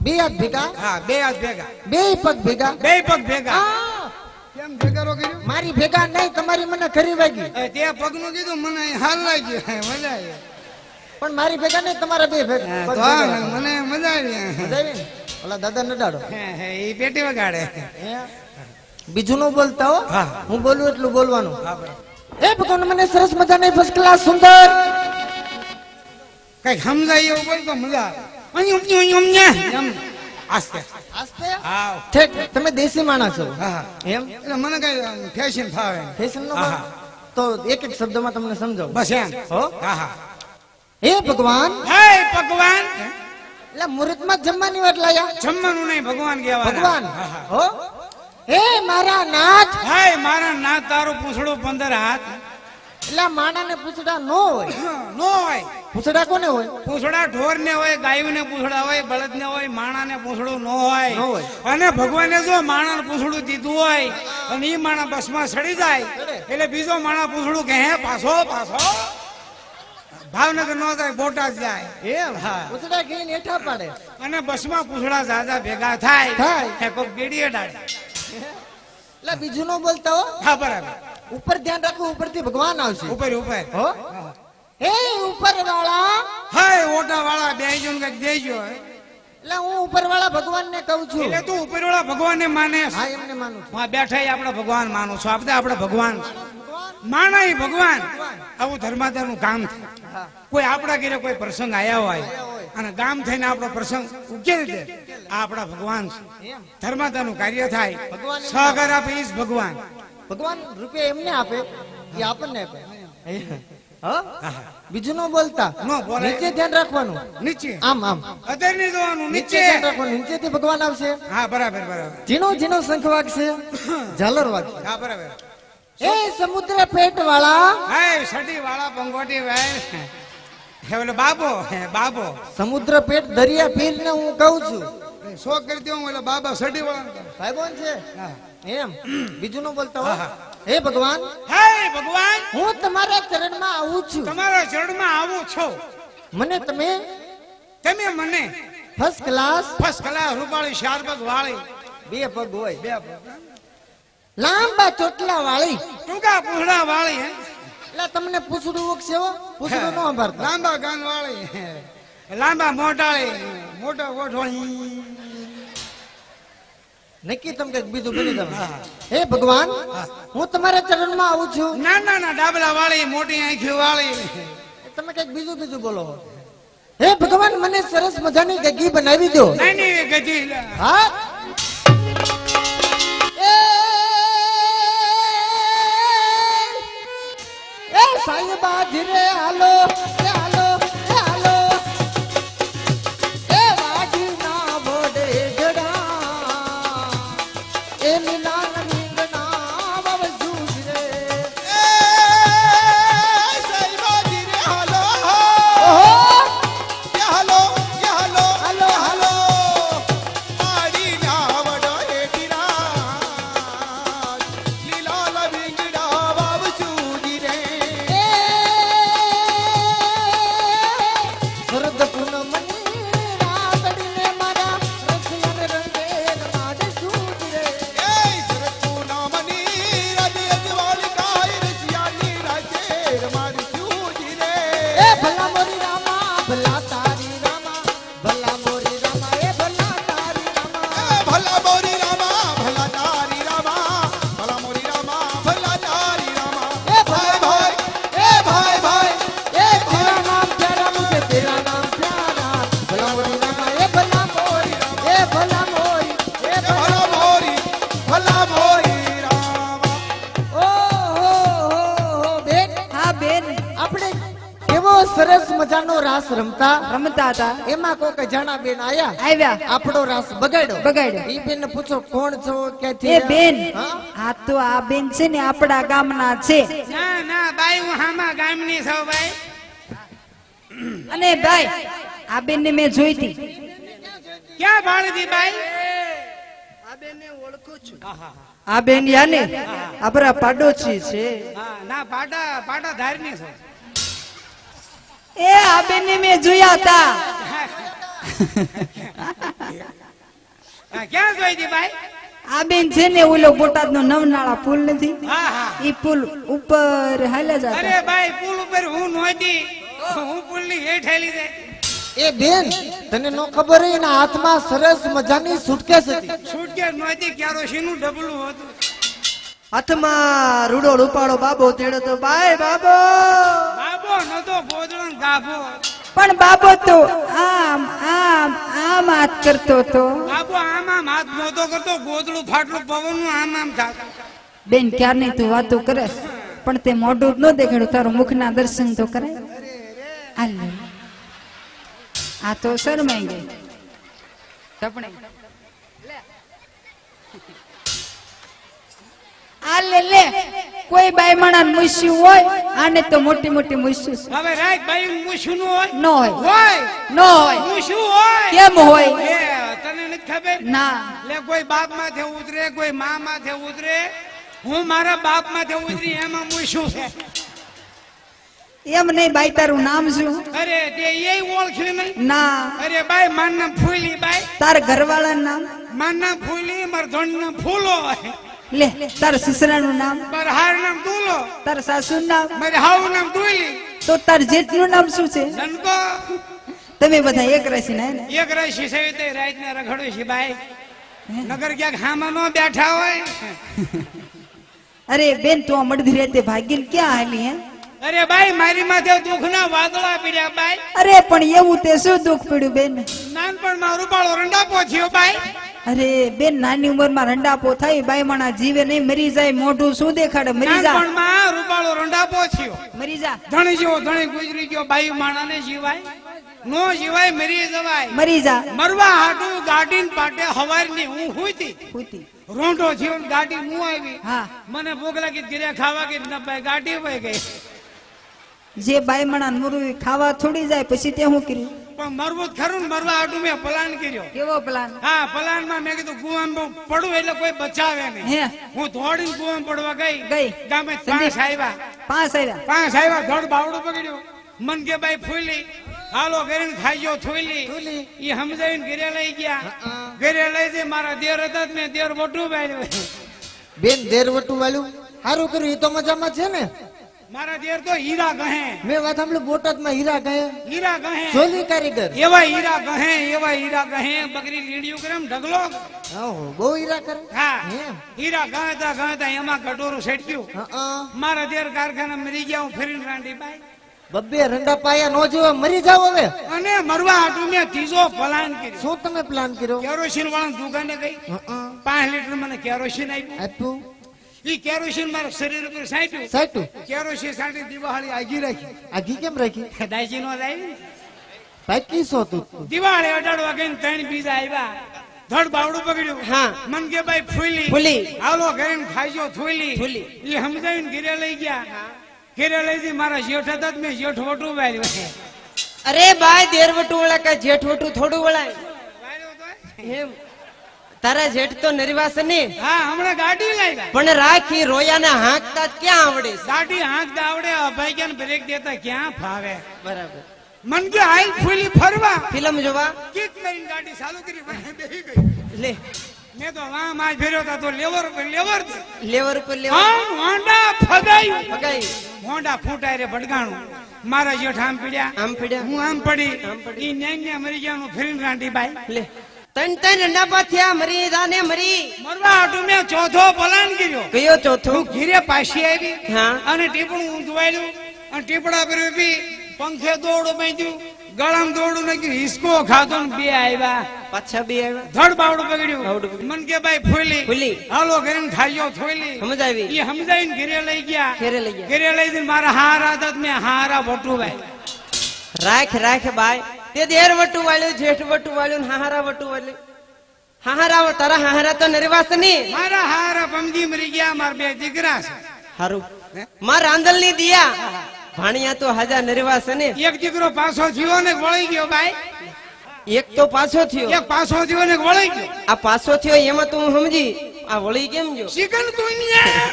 બે હાથ ભેગા હા 2 હાથ ભેગા બે પગ ભેગા. 2 પગ ભેગા આ, કેમ ભેગારો કર્યું મારી ભેગા નહીં તમારી મને ખરી વાગી તે પગનું કીધું મને હાલ લાગ્યું મજા આવી પણ મારી ભેગા નહીં તમારા બે ભેગા હા, પગ તો ભેગા. મને મજા આવી મજા આવી ને? ઓલા દાદા નડાડો એ પેટી વગાડે બીજું નો બોલતા હો હા. હું બોલું એટલું બોલવાનું. હા, બરાબર. એ ભગવાન મને સરસ મજાની ફર્સ્ટ ક્લાસ સુંદર કઈક સમજાય એવું બોલ તો મજા આવે એમ આસ્તે આસ્તે હા ઠેક તમે દેશી માણસ છો હા એમ એટલે મને કઈ ફેશન ફાવે ફેશન નો હા, તો એક એક શબ્દમાં તમને સમજાવું. બસ એમ હો હા હા હે ભગવાન હે ભગવાન એટલે મુહૂર્તમાં જ જમવાની વાત લાયા જમવાનું નહીં ભગવાન કહેવાના ભગવાન હા, હા. હો હે મારા નાથ હે મારા ના તારું પૂછડું 15 હાથ એટલે માણાને પૂછડા નો હોય નો હોય પૂછડા કોને હોય? પૂછડા ઢોર ને હોય ગાયું ને પૂછડા હોય બળદ ને હોય માણા ને પૂછડું નો ન હોય હોય. અને ભગવાને જો માણા પૂછડું દીધું હોય અને ઈ માણા બસમાં સડી જાય એટલે બીજો માણા પૂછડું કે હે પાછો પાછો ભાવનગર નો જાય બોટાદ જાય એમ હા. પૂછડા ઘીને હેઠા પાડે અને બસમાં પૂછડા જાજા ભેગા થાય થાય. એ કોક બેડીએ ડાળે એટલે બીજું નો બોલતા હો હા બરાબર ઉપર ધ્યાન રાખવું ઉપરથી ભગવાન આવશે ઉપર ઉપર હો હે ઉપર વાળા હાય ઓટા વાળા બે જણ કઈક દેજો એટલે હું ઉપર વાળા ભગવાન ને કહું છું. એટલે તું ઉપર વાળા ભગવાન ને માને હા એમને માનું છું. હા બેઠા એ આપણે ભગવાન માનું છું આપણે આપણે ભગવાન માના ઈ ભગવાન આવું ધર્માદાનું કામ થાય હા. કોઈ આપણા ઘરે કોઈ પ્રસંગ આયા હોય અને ગામ થઈને આપણો પ્રસંગ ઉકેલી દે આ આપણા ભગવાન છે એમ ધર્માદાનું કાર્ય થાય ભગવાન એમ સહકાર આપે ઈ જ ભગવાન ભગવાન રૂપિયા એમને આપે એ આપણને આપે હા બીજું ન બોલતા ન બોલાય. નીચે ધ્યાન રાખવાનું નીચે આમ આમ અત્યારે નહીં જોવાનું નીચે નીચે ધ્યાન રાખવાનું નીચેથી ભગવાન આવશે હા બરાબર બરાબર ઝીણો ઝીણો શંખ વાગશે ઝાલર વાગશે હા બરાબર એ સમુદ્ર પેટ વાળા હા સડી વાળા પંગોટી ભાઈ હે ઓલો બાબો હે બાબો સમુદ્ર પેટ દરિયા પીર ને હું કહું છું શો કરી દઉં ઓલો બાબા સડી વાળા ભાઈ બોન છે હા એમ બીજું ન બોલતા હો હા. હે ભગવાન હે ભગવાન હું તમારા ચરણમાં આવું છું તમારા ચરણમાં આવું છો મને તમે તમે મને ફર્સ્ટ ક્લાસ ફર્સ્ટ ક્લાસ રૂપાળી ચાર પગ વાળી બે પગ હોય બે પગ લાંબા ચોટલા વાળી ટૂંકા પૂંછડા વાળી હે એટલે તમને પૂછડું ઉગશે હો પૂછડું ન સંભાળતા લાંબા કાન વાળી લાંબા મોટાળી મોટા ગોઠવાળી નક્કી તમે કઈક બીજું બની તમે હે ભગવાન હું તમારા ચરણમાં આવું છું નાના ના ડાબલા વાળી મોટી આંખી વાળી તમે કઈક બીજું બીજું બોલો હે ભગવાન મને સરસ મજાની ગગી બનાવી દો નાની ગજી હા એ સાઈબા ધીરે હાલો એ હાલો એ હાલો એ વાડી ના બોડે જડા એ લીલા રંગના વવસુ રે ઓહો હાલો હાલો શરદ પૂનમની રાતડીને મારા રસિયન રંગે રમાડે સૂજ રે એ ભલા મોરી રામા ભલા તારી રામા ભલા મોરી રામા એ ભલા તારી રામા ए भाई भाई ए तेरा नाम प्यारा मुझे तेरा नाम प्यारा भला मोरी रामा ए भला मोरी ए भला मोरी ए भला ओ हो બેન હા બેન આપણે કેવો સરસ મજાનો રાસ રમતા રમતા હતા એમાં કોક જાણા બેન આયા આવ્યા આપણો રાસ બગાડ્યો બગાડ્યો. ઈ બેન ને પૂછો કોણ છો ક્યાંથી એ બેન હા? આ તો આ બેન છે ને આપણા ગામના છે ના ના બાઈ હું હામા ગામની છું ભાઈ અને ભાઈ આ બેન ને મેં જોઈ હતી ક્યાં ભાળતી બાઈ આ બેન યાને આપણા પાડોશી છે હા ના પાટા પાટા ધારની છું એ આ બેન ને મેં જોયા હતા હા, ક્યાં જોઈ હતી બાઈ આ બેન છે ને ઓલો બોટાદ નો નવનાળા પુલ નથી હા હા ઈ પુલ ઉપર હાલ્યા જતા અરે બાઈ પુલ ઉપર હું નહોતી હું પુલ ની હેઠ હેલી જાય એ બેન તને નો ખબર હોય એના હાથમાં સરસ મજાની સુટકેસ હતી સુટકેસ નહોતી કેરોસીનનું ડબલું હતું હાથમાં રૂડો રૂપાળો બાબો તેડો તો બાય બાબો બાબો નતો ગોદડો ને ગાભો પણ બાબો તો આમ આમ આમ હાથ કરતો તો બાબો આમ આમ હાથ નહોતો કરતો ગોદડું ફાટલું પવનનું આમ આમ થાતું બેન ક્યારની તું વાતો કરે પણ તે મોઢું જ ન દેખાડ્યું તારું મુખના દર્શન તો કરે આ લે આ તો શરમાઈ ગઈ તપણે આ લે લે કોઈ બાયમણા મૂસ્યું હોય આને તો મોટી મોટી મૂસ્યું છે. હવે રાત બાઈ મૂછું નું હોય ન હોય હોય ન હોય મૂછું હોય કેમ હોય એ તને નથી ખબર ના લે કોઈ બાપ માથે ઉતરે કોઈ મા માથે ઉતરે હું મારા બાપ માથે ઉતરી એમાં મૂછું છે એમ નહીં બાઈ તારું નામ શું અરે તે એ ઓળખ્યું નહીં ના અરે બાઈ મારું નામ ફૂલી બાઈ તાર ઘરવાળાનું નામ મારું નામ ફૂલી મારું ધણ નામ ફૂલો લે તાર સસરાનું નામ મારું હાર નામ દૂલો તાર સાસુનું નામ મારું હાવ નામ દુલી તો તાર જેઠનું નામ શું છે નનકો તમે બધા એક રાશિ ના હે ને? એક રાશિ છે તે રાત ને રખડું છે બાઈ નગર ક્યાંક હામાં નો બેઠા હોય અરે બેન તું આ મડધી રેતે ભાગીને ક્યાં હાલી હે અરે બાઈ મારી માથે દુઃખના વાદળા પીડ્યા બાઈ અરે પણ એવું તે શું દુઃખ પડ્યું બેન નાનપણ માં રૂપાળો રંડાપો થયો બાઈ અરે બેન નાની ઉંમરમાં રંડાપો થાય બાયમાણા જીવે નહીં મરી જાય મોઢું શું દેખાડે મરી જા નાનપણમાં રૂપાળો રંડાપો થયો મરી જા ધણી જેવો ધણી ગુજરી ગયો બાઈ માણાને જીવાય નો જીવાય મરી જવાય મરી જા મરવા હાટુ ગાડીન પાટે હવારની હું હુઈતી ખૂતી રોંઢો થયો ને ગાડી હું આવી હા મને ભૂખ લાગી ઘરે ખાવા કે ન ભાઈ ગાડી વહી ગઈ જે બાયમાણા મરવું ખાવા થોડી જાય પછી તે હું કર્યું પણ મરવું જ ખરું ને મરવા હાટુ મેં પ્લાન કર્યો કેવો પ્લાન હા પ્લાન માં મેં કીધું કુવામાં પડું એટલે કોઈ બચાવે નહીં હે હું દોડીને કુવામાં પડવા ગઈ ગઈ. ગામે સંદીપ. પાંચ પાંચ આવ્યા ધડ બાવડું પકડ્યું મન કે ભાઈ ફૂલી હાલો કરીને ખાઈ ગયો થોઈલી ઈ સમજાવીને ઘરે લઈ ગયા ઘરે લઈ જઈ મારા દેર હતા જ મેં દેર મોટું બાળ્યું બેન દેરવટું વાળું સારું કર્યું એ તો મજામાં છે ને મારા દેર તો હીરા ગહે મેં વાત સાંભળ્યું બોટાદમાં હીરા ગયા હીરા ગહે ચોલી કારીગર એવા હીરા ગહે બકરી લીડિયું કરે એમ ઢગલો આહો, બહુ હીરા કરે હા હે? હીરા ગહતા એમાં કટોરું છટક્યું હં. મારા દેર કારખાના મરી ગયા હું ફરીને રાંડી બાઈ બબ્બે રંડા પાયા નો જેવા મરી જાવ હવે અને મરવા હાટુ મેં ત્રીજો પ્લાન કર્યો શું તમે પ્લાન કર્યો કેરોસીન વાળા દુકાને ગઈ હં. 5 લીટર મને કેરોસીન આપ્યું આપ્યું ઈ કેરોસીન મારા શરીર ઉપર સાંટ્યું સાચું કેરોસીન સાંટી દિવાળી આગી રાખી આગી કેમ રાખી દાઈજી નો આવી પાકી સો તું દિવાળી અડાડવા ગઈ ને ત્રણ બીજા આવ્યા ધડ બાવડું પકડ્યું હા. મન કે ભાઈ ફૂલી ફૂલી. હાલો ઘરે ખાઈજો થોઈલી ફૂલી. ઈ સમજાવીને ઘરે લઈ ગયા ઘરે લઈ જઈ મારા જેઠ હતા જ મેં જેઠ વટું વાળ્યું અરે બાય દેરવટું વળા કઈ જેઠવટું થોડું વળાય એમ તારા જેઠ તો નરીવાસ ને હા હમણાં ગાડી લાવ્યા પણ રાખી રોયાને હાંકતા જ ક્યાં આવડે છે? ગાડી હાંકતા આવડે અભાઈ ક્યાં બ્રેક દેતા ક્યાં ફાવે બરાબર મન કે હાલ ફૂલી ફરવા ફિલ્મ જોવા કિક કરીને ગાડી ચાલુ કરી બેહી ગઈ લે મેં તો વાહ માજ ફેર્યો તા તો લેવર લેવર ઉપર લેવર હા હોંડા ફગાયું પગાઈ હોંડા ફૂટાય રે ભડકાણું મારા જેઠ આમ પીડ્યા આમ પડ્યા હું આમ પડી આમ પડી. ઈ ન્યાય મરી ગયા હું ફરીને રાંડી બાઈ લે ત્રણ રંડા થયા મરી જાને મરી મરવા હાટુ મેં ચોથો પ્લાન કર્યો કયો ચોથો હું ઘીરે પાછી આવી હા. અને ટીપણું ઊંધવાયેલું અને ટીપડા પર ઊભી પંખે દોરડું બાંધ્યું ગળામાં દોરડું નાખ્યું હિસકો ખાધો ને બે આવ્યા પાછા બે આવ્યા ધડ બાવડું બાવડું પકડ્યું પકડ્યું. મન કે ભાઈ ફૂલી ફૂલી. હાલો ઘરે ખાઈયો થોઈલી સમજાવી ઈ સમજાવીને ઘરે લઈ ગયા ઘરે લઈ ગયા. ઘરે લઈ જઈને મારા હારા હતા તો મેં હારા ભટું ભાઈ રાખ બાય તે દેરવટું વાળ્યું જેઠવટું વાળ્યું ને હાહારા વટું વાળ્યું હાહારા તારા હાહારા તો નરીવાસ ને મારા હારા પમજી મરી ગયા મારા બે દીકરા છે હારું માર રાંદલ ની દિયા ભાણિયા તો હાજા નરીવાસ ને એક દીકરો પાછો થયો ને વળી ગયો ભાઈ એક તો પાછો થયો એક પાછો થયો ને વળી ગયો આ પાછો થયો એમાં તો હું સમજી આ વળી કેમ જો ચિકન દુનિયા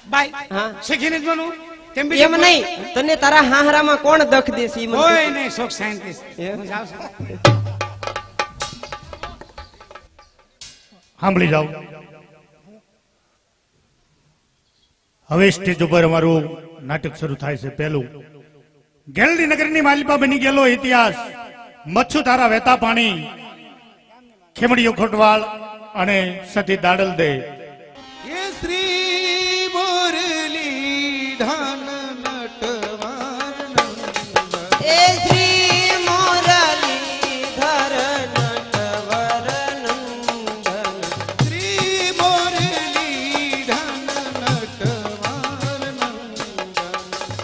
ભાઈ હા. શીખીને જ બનવું તેમ એમ બીજું નહીં તને તારા હાહારામાં કોણ દખ દેશે ઈ મને કોઈ પૂછ. નહીં શોખ સાયન્ટિસ્ટ એમ? હું જાઉં છું. સાંભળી જાઓ હવે સ્ટેજ ઉપર અમારું નાટક શરૂ થાય છે. પહેલું ગેલડી નગરની માલિપા બની ગયેલો ઇતિહાસ મચ્છુ તારા વહેતા પાણી ખેમડીઓ ખોટવાળ અને સતી દાડલ દે એ શ્રી મુરલી ધન નટવર એ શ્રી મુરલીધર નટવર નંદન શ્રી મુરલી ધન નટવર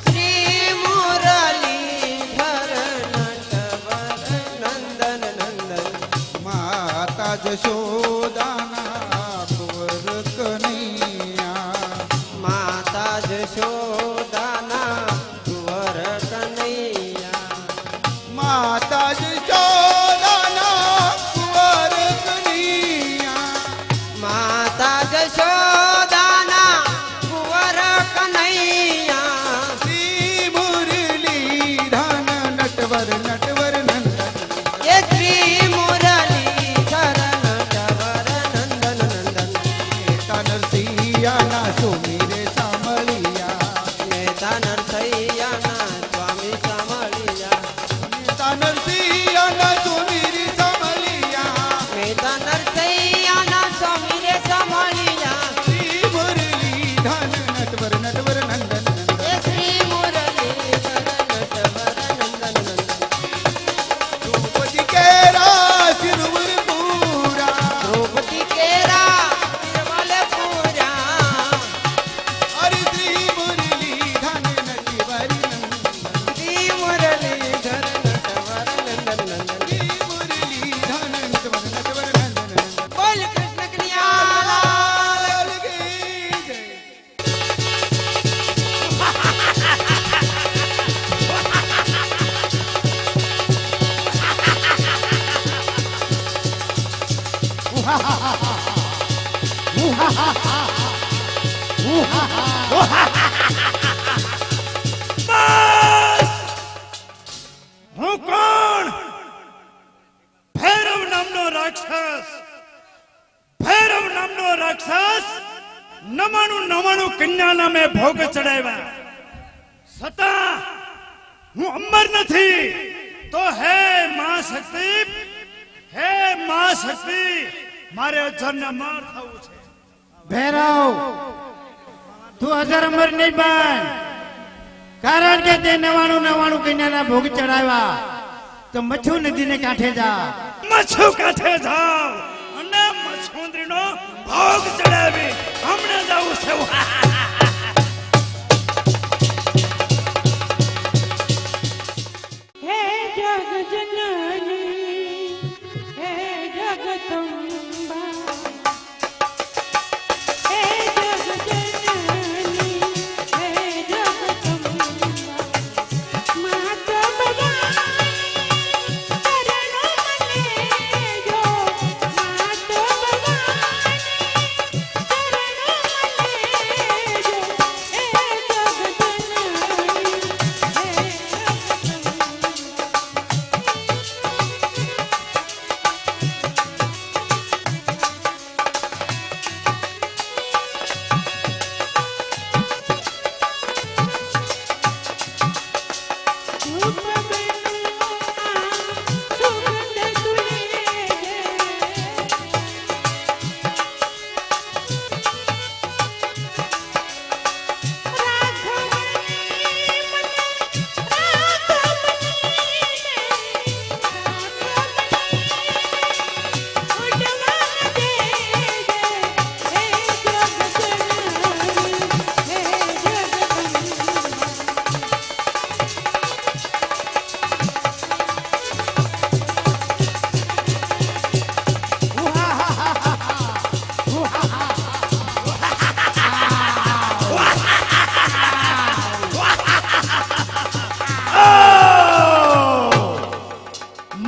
શ્રી મુરલીધર નટવર નંદન નંદન માતા જશોદાના કુંવર કનૈયા માતા જશોદાના કુંવર કનૈયા માતા જશોદાના કુંવર કનૈયા માતા જશોદાના કુંવર કનૈયા શ્રી મુરલી ધન નટવર નટવર નંદન એ શ્રી મુરલીધર નટવર બસ! હું કોણ? ભૈરવ નામનો રાક્ષસ. ભૈરવ નામનો રાક્ષસ 99 કન્યા નામે ભોગ ચડાવ્યા છતાં હું અમર નથી. તો હે માં શક્તિ, હે માં શક્તિ, મારે અજરને માર થવું છે. ભૈરવ તું હજાર અમર નહીં બન, કારણ કે તે 99 કન્યાના ભોગ ચડાવ્યા. તો મચ્છુ નદીને કાંઠે જા. મચ્છુ કાંઠે જાવ અને મચ્છુંદરીનો ભોગ ચડાવી હમણાં જવું છે. હે જગજનની હે જગદંબા હે જગજનની હે જગદંબા માત ભવાની ચરણો મને જો માત ભવાની ચરણો મને જો હે જગજનની હે જગદંબા ધૂપ બનવા સુગંધ તુલે રાખમણી મને ઉડવા દે હે જગજનની હે જગદંબા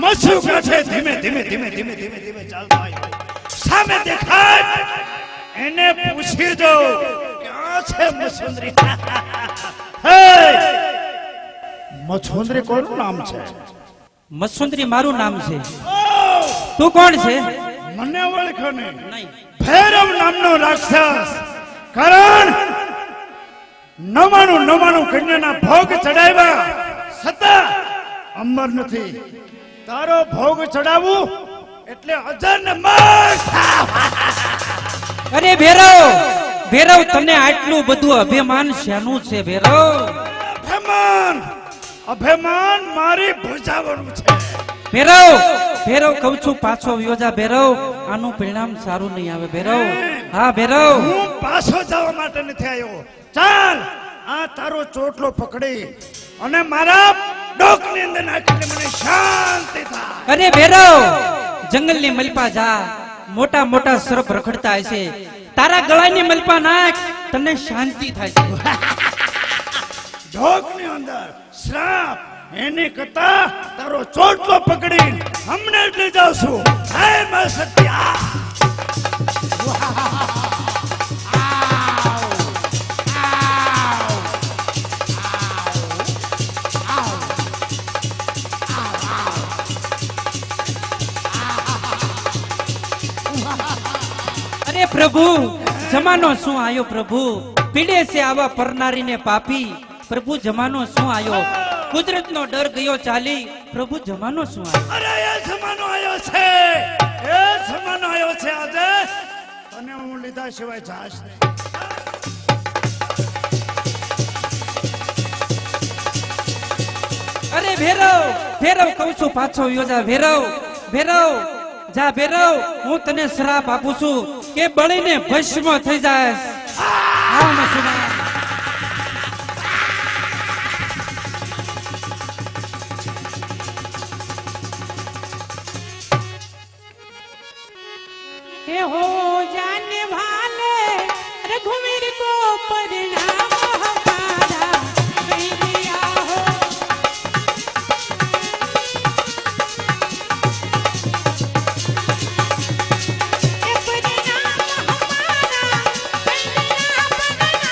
મચ્છુ કાંઠે ધીમે ધીમે ધીમે ધીમે ધીમે ધીમે ચાલતા આવ્યો. સામે દેખાય એને પૂછી દો ક્યાં છે મચ્છુંદરી. હે! મચ્છુંદરી કોનું નામ છે? મસુંદરી મારું નામ છે. તું કોણ છે? મને ઓળખો નહીં. નહીં. ભૈરવ નામનો રાક્ષસ કરણ 99 કન્યાના ભોગ ચડાવ્યા છતાં અમર નથી. તારો ભોગ ચડાવવું એટલે અજરને માર. અરે ભૈરવ, ભૈરવ તને આટલું બધું અભિમાન શાનું છે ભૈરવ? અભિમાન અભિમાન મારી ભૂજાવાનું છે. ભૈરવ, ભૈરવ કહું છું પાછો વ્યોજા ભૈરવ, આનું પરિણામ સારું નહીં આવે ભૈરવ. હા ભૈરવ. હું પાછો જવા માટે નથી આવ્યો. ચાલ આ તારો ચોટલો પકડી અને મારા ડોકની અંદર નાખીને મને શાંતિ થાય. અરે ભૈરવ, જંગલની મલપા જા, મોટા મોટા સર્પ રખડતા હશે, તારા ગળાની મલપા નાખ, તને શાંતિ થાય છે. ઢોકની અંદર શ્રાપ એની કરતા તારો ચોટલો પકડી હમણાં જ લઈ જાઉં છું. હે માં શક્તિ, આ અરે પ્રભુ, જમાનો શું આયો પ્રભુ, પીડે છે આવા પરનારીને પાપી. પ્રભુ જમાનો શું આયો, કુદરતનો ડર ગયો ચાલી. પ્રભુ જમાનો શું આયો? અરે એ જમાનો આવ્યો છે, એ જમાનો આવ્યો છે. આજે તને હું લીધા સિવાય જાશ નહીં. અરે ભૈરવ, ભૈરવ કહું છું પાછો યોજા ભૈરવ. ભૈરવ જા ભૈરવ, હું તને શ્રાપ આપું છું કે બળીને ભસ્મ થઈ જાય. હા મસુમા. हे हो जाने वाले रघुवीर को परिणाम हमारा कह दिया हो। ये परिणाम हमारा कह दिया, परिणाम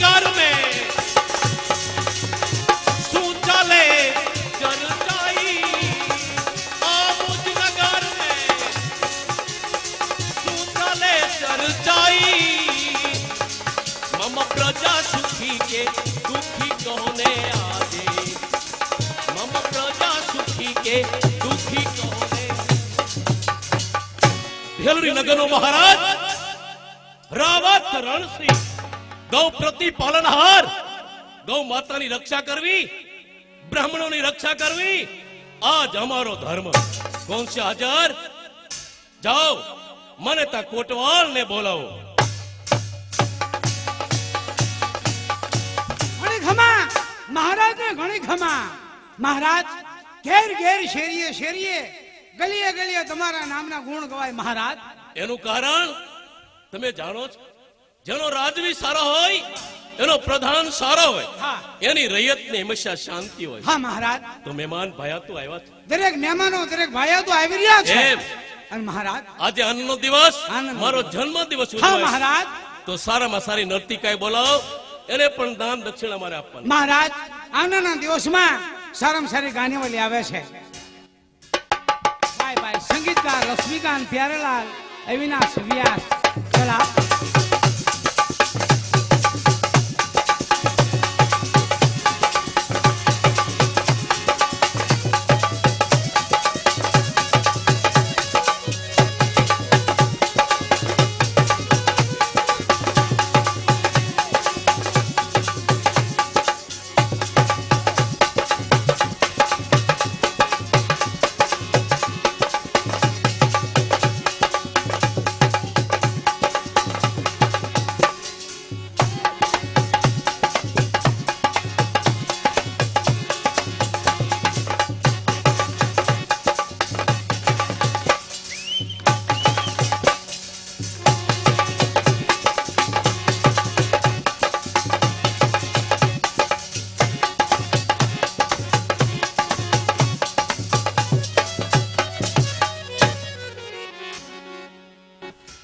नगर में શું ચાલે ચર્ચાઈ આ મુજ નગર में શું ચાલે ચર્ચાઈ मम प्रजा सुखी के दुखी कहोने आजे मम प्रजा सुखी के दुखी कहोने भेलरी नगरનો મહારાજ રાવત રણસિંહ ગૌ પ્રતિપાલનહાર ગૌ માતાની રક્ષા કરવી બ્રાહ્મણોની રક્ષા કરવી આજ અમારો ધર્મ કોણ છે હાજર જાઓ મને તા કોટવાલ ને બોલાવો ઘણી ખમા મહારાજ ને ઘણી ખમા મહારાજ ઘેર ઘેર શેરીએ શેરીએ ગલીએ ગલીએ તમારા નામના ગુણ ગવાય મહારાજ એનું કારણ તમે જાણો છો જેનો રાજવી સારો હોય એનો પ્રધાન સારો હોય હા. એની રૈયતને હંમેશા શાંતિ હોય હા મહારાજ તો મહેમાન ભાયાતું આવ્યા છે દરેક મહેમાનો દરેક ભાઈઓ તો આવી રહ્યા છે એમ. અને મહારાજ આજે આનંદનો દિવસ આનંદનો મારો દિવસ. જન્મ દિવસ હા ઉજવાય મહારાજ તો સારામાં સારી નર્તિકાએ બોલાવો એને પણ દાન દક્ષિણા મારે આપવાની મહારાજ આવનારા દિવસમાં સારામાં સારી ગાનેવાલી આવે છે બાય બાય સંગીતકાર લક્ષ્મીકાંત પ્યારેલાલ અવિનાશ વ્યાસ ચલા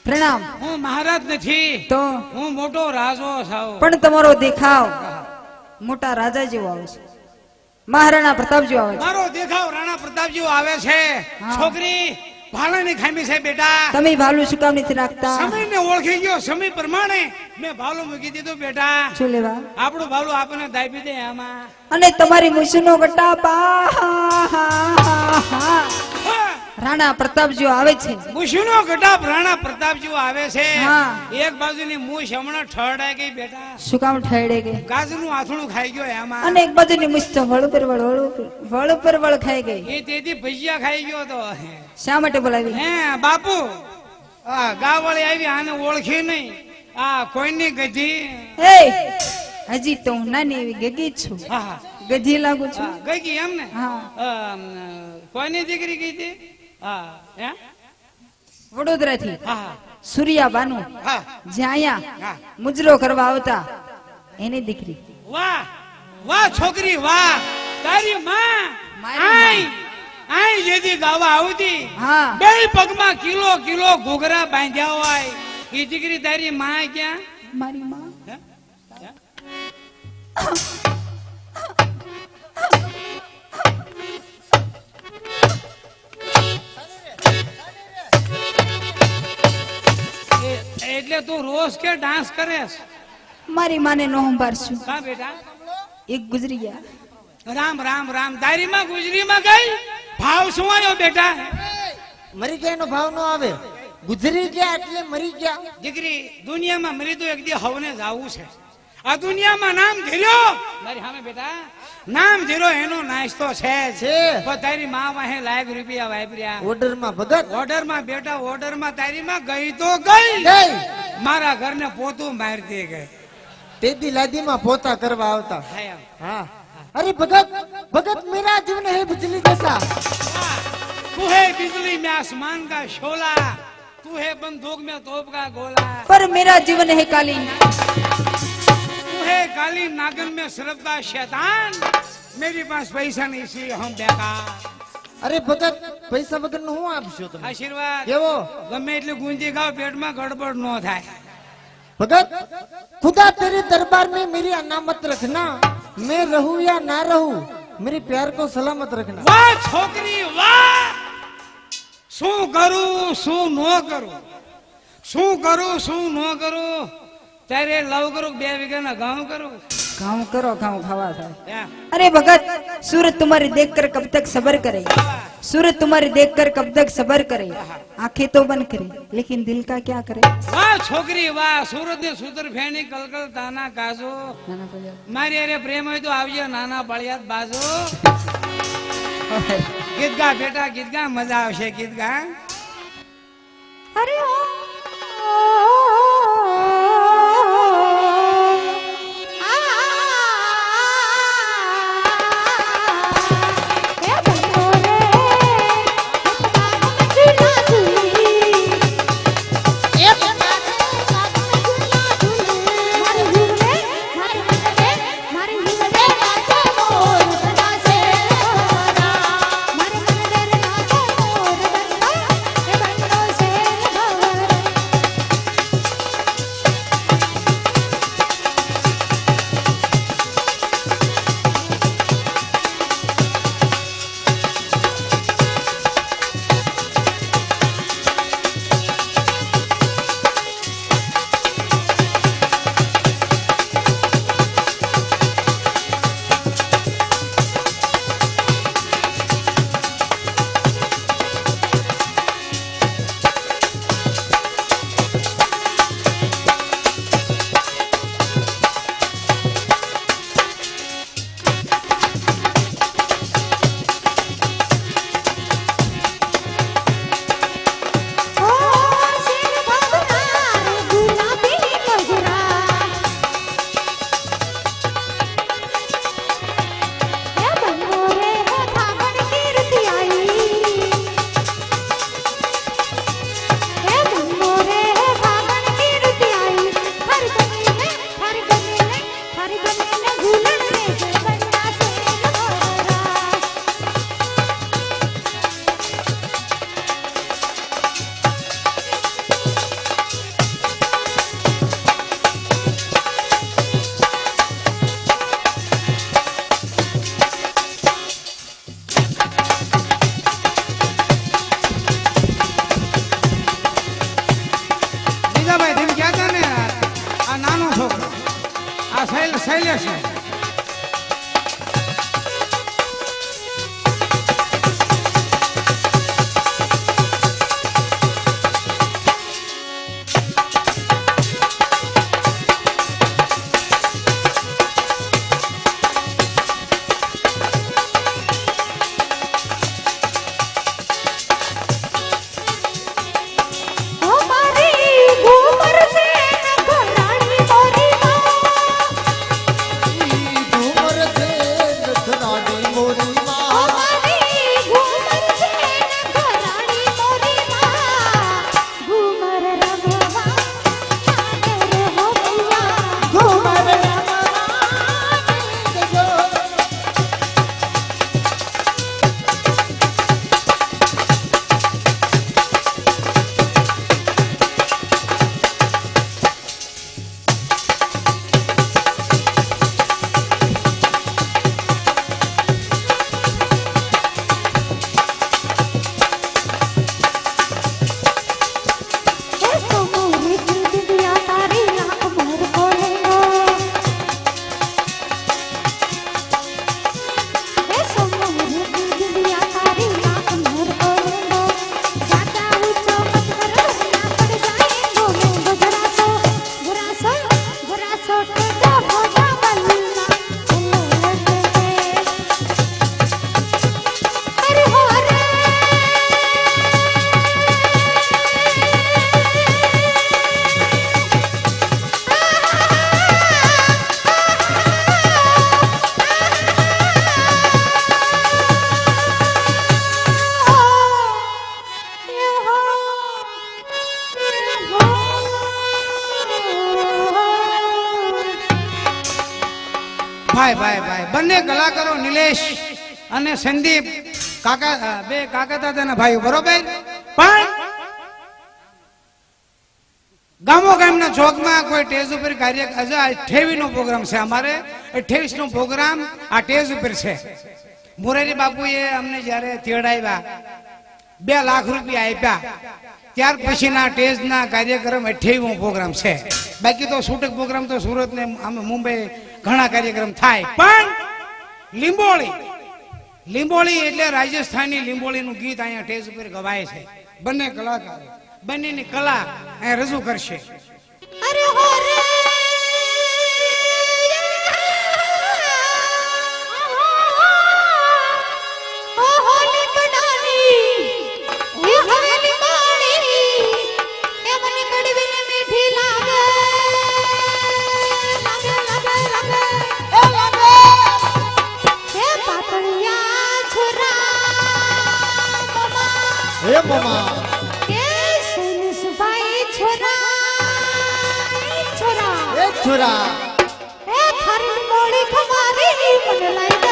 પ્રણામ. હું મહારાજ નથી તો હું મોટો રાજો છું પણ તમારો દેખાવ મોટા રાજા જેવો આવે છે, મહારાણા પ્રતાપ જેવો આવે છે. મારો દેખાવ રાણા પ્રતાપ જેવો આવે છે હા. છોકરી ભાલાની ખામી છે બેટા તમે ભાલું શું કામ નથી રાખતા? સમયને ઓળખી ગયો સમય પ્રમાણે મેં ભાલું મૂકી દીધું બેટા શું લેવા? આપણું ભાલું આપણને દાબી દે આમાં અને તમારી મુશીનો ગટાપા રાણા પ્રતાપ જેવો આવે છે. મુશીનો ગટાપ રાણા પ્રતાપ જેવો આવે છે હા. એક બાજુની મૂછ હમણાં ઠરડાઈ ગઈ બેટા શું કામ ઠરડે કે? ગાજરનું આથણું ખાઈ ગયો એમાં અને એક બાજુની મુશ તો વળ પર વળ ખાઈ ગઈ. એ તેથી ભજીયા ખાઈ ગયો તો શા માટે બોલાવી? હે બાપુ આ ગાવળી આવી આને ઓળખી નહીં આ કોઈની ગધી એ હજી તો હું નાની એવી ગગી જ છું, હા હા ગધી લાગુ છું. હા, ગઈ ગઈ એમ ને હા. કોઈની દીકરી ગઈ હતી હા હે વડોદરાથી હા હા સૂર્યા બાનુ હા જે અહીંયા હા. મુજરો કરવા આવતા એની દીકરી. વાહ વાહ છોકરી વાહ તારી માં મારી આઈ આઈ જેદી ગાવા આવતી હા. બે પગમાં કિલો કિલો ઘૂઘરા બાંધ્યા હોય એ દીકરી તારી માં ક્યાં મારી માં હે? એટલે તું રોજ કે ડાન્સ કરે છે? મારી માને નો સંભાળશું. કા બેટા એક ગુજરી ગયા. રામ રામ રામ તારી માં ગુજરીમાં ગઈ ભાવ શું આવ્યો બેટા મરી ગયા નો ભાવ નો આવે, ગુજરી ગયા એટલે મરી ગયા. દીકરી દુનિયામાં મરી તો એક દી હવને જાવું છે. આ દુનિયામાં નામ ધીર્યો મારી સામે બેટા નામ ધીરો એનો નાસ્તો છે જ. છે. પણ તારી માં વાહે લાખ રૂપિયા વાપર્યા ઓર્ડર માં ભગત ઓર્ડર માં બેટા ઓર્ડર માં તારી માં ગઈ તો ગઈ ગઈ. મારા ઘરને પોતું મારતી ગઈ તેદી લાદી માં પોતા કરવા આવતા. હા, એમ. हाँ अरे भगत भगत मेरा जीवन है बिजली जैसा. तू है बिजली में आसमान का शोला तू है बंदूक में तोप का गोला पर मेरा जीवन है कालीन. तू है काली नागन में सरकता शैतान मेरे पास पैसा नहीं इसलिए हम बेकार अरे भगत પૈસા વગર નું હું આપશો તમે? આશીર્વાદ કેવો? ગમે એટલે ગુંજી ખાવ પેટમાં ગડબડ ન થાય भगत खुदा तेरे दरबार में मेरी अनामत रखना, मैं रहूं या ना रहूं मेरे प्यार को सलामत रखना। વાહ છોકરી વાહ, શું કરું શું ન કરું, શું કરું શું ન કરું, ત્યારે લવ કરું 2 વીઘાના ઘઉં કરું। घाव करो घाव खावा था। યા, अरे भगत सूरत तुम्हारी देखकर कब तक सबर करे, सूरत तुम्हारी देखकर कब तक सबर करे, आंखें तो बंद करे लेकिन दिल का क्या करे। વાહ છોકરી વાહ, સુરત ની સુતર ફેણી કલકલ તાના કાજો, नाना बोलिया। મારી અરે પ્રેમ હોય તો આવજો નાના બળિયાત બાજો। ગીત ગા બેટા ગીત ગા, મજા આવશે ગીત ગા। अरे ओ ए बंदोरे झूला झूली, ए बंदोरे झूला झूली, मारे झूले मारे नाचे मोर बना से गोरा, मारे मन रे नाचे मोर बना ए बंदो से गोरा। ओ शेर बाबरा रे गुलाबी मगरा, ए बंदोरे है धागड़ की रुतियाई, ए बंदोरे है धागड़ की रुतियाई, हर गली में झूलन में बंदा से गोरा। બીજાભાઈ તમે કહેતા ને આ નાનો છોકરો આ શૈલેષ છે। ओ मारी घूमर से घरानी मोरी माँ, घूमर से नथरानी मोरी ओ माँ, मारी घूमर से घरानी मोरी माँ, घूमर रघवा नागर हो गया, घूमर रमरानी जो ऐसो मोरी गिर दिया तारी लाख मोर बोलेंगो, ऐसो मोरी गिर दिया तारी लाख मोर बोलेंगो, ज्यादा ऊंचो मत करो ना पड़ जाएंगो मेंगो, बुरा सो टेढ़ा हो जा बल्ला अरे हो रे ભાઈ ભાઈ ભાઈ બંને કલાકારો નિલેશ અને સંદીપ કાકા બે કાકા તાતાના ભાઈઓ બરોબર, પણ ગામો ગામના હમણાં ચોકમાં કોઈ ટેજ ઉપર કાર્ય 28 નો પ્રોગ્રામ છે અમારે 28 નો પ્રોગ્રામ આ ટેજ ઉપર છે મોરારી બાપુએ અમને જ્યારે તેડાવ્યા 2 લાખ રૂપિયા આપ્યા ત્યાર પછીના ટેજના કાર્યક્રમ 28મો પ્રોગ્રામ છે બાકી તો છૂટક પ્રોગ્રામ તો સુરત ને મુંબઈ ઘણા કાર્યક્રમ થાય પણ લીંબોળી એટલે રાજસ્થાની લીંબોળીનું ગીત અહીંયા ટેજ ઉપર ગવાય છે બંને કલાકારો બંનેની કલા અહીંયા રજૂ કરશે અરે હો રે ઓ હોલી કડાની એ હવેલી બાણી એ મને કડવી ને મીઠી લાગે એ પાતળિયા છોરા હે મમા એ સુનસભાઈ છોરા એ છોરા એ થારી મોળી ખમારી મને લાઈ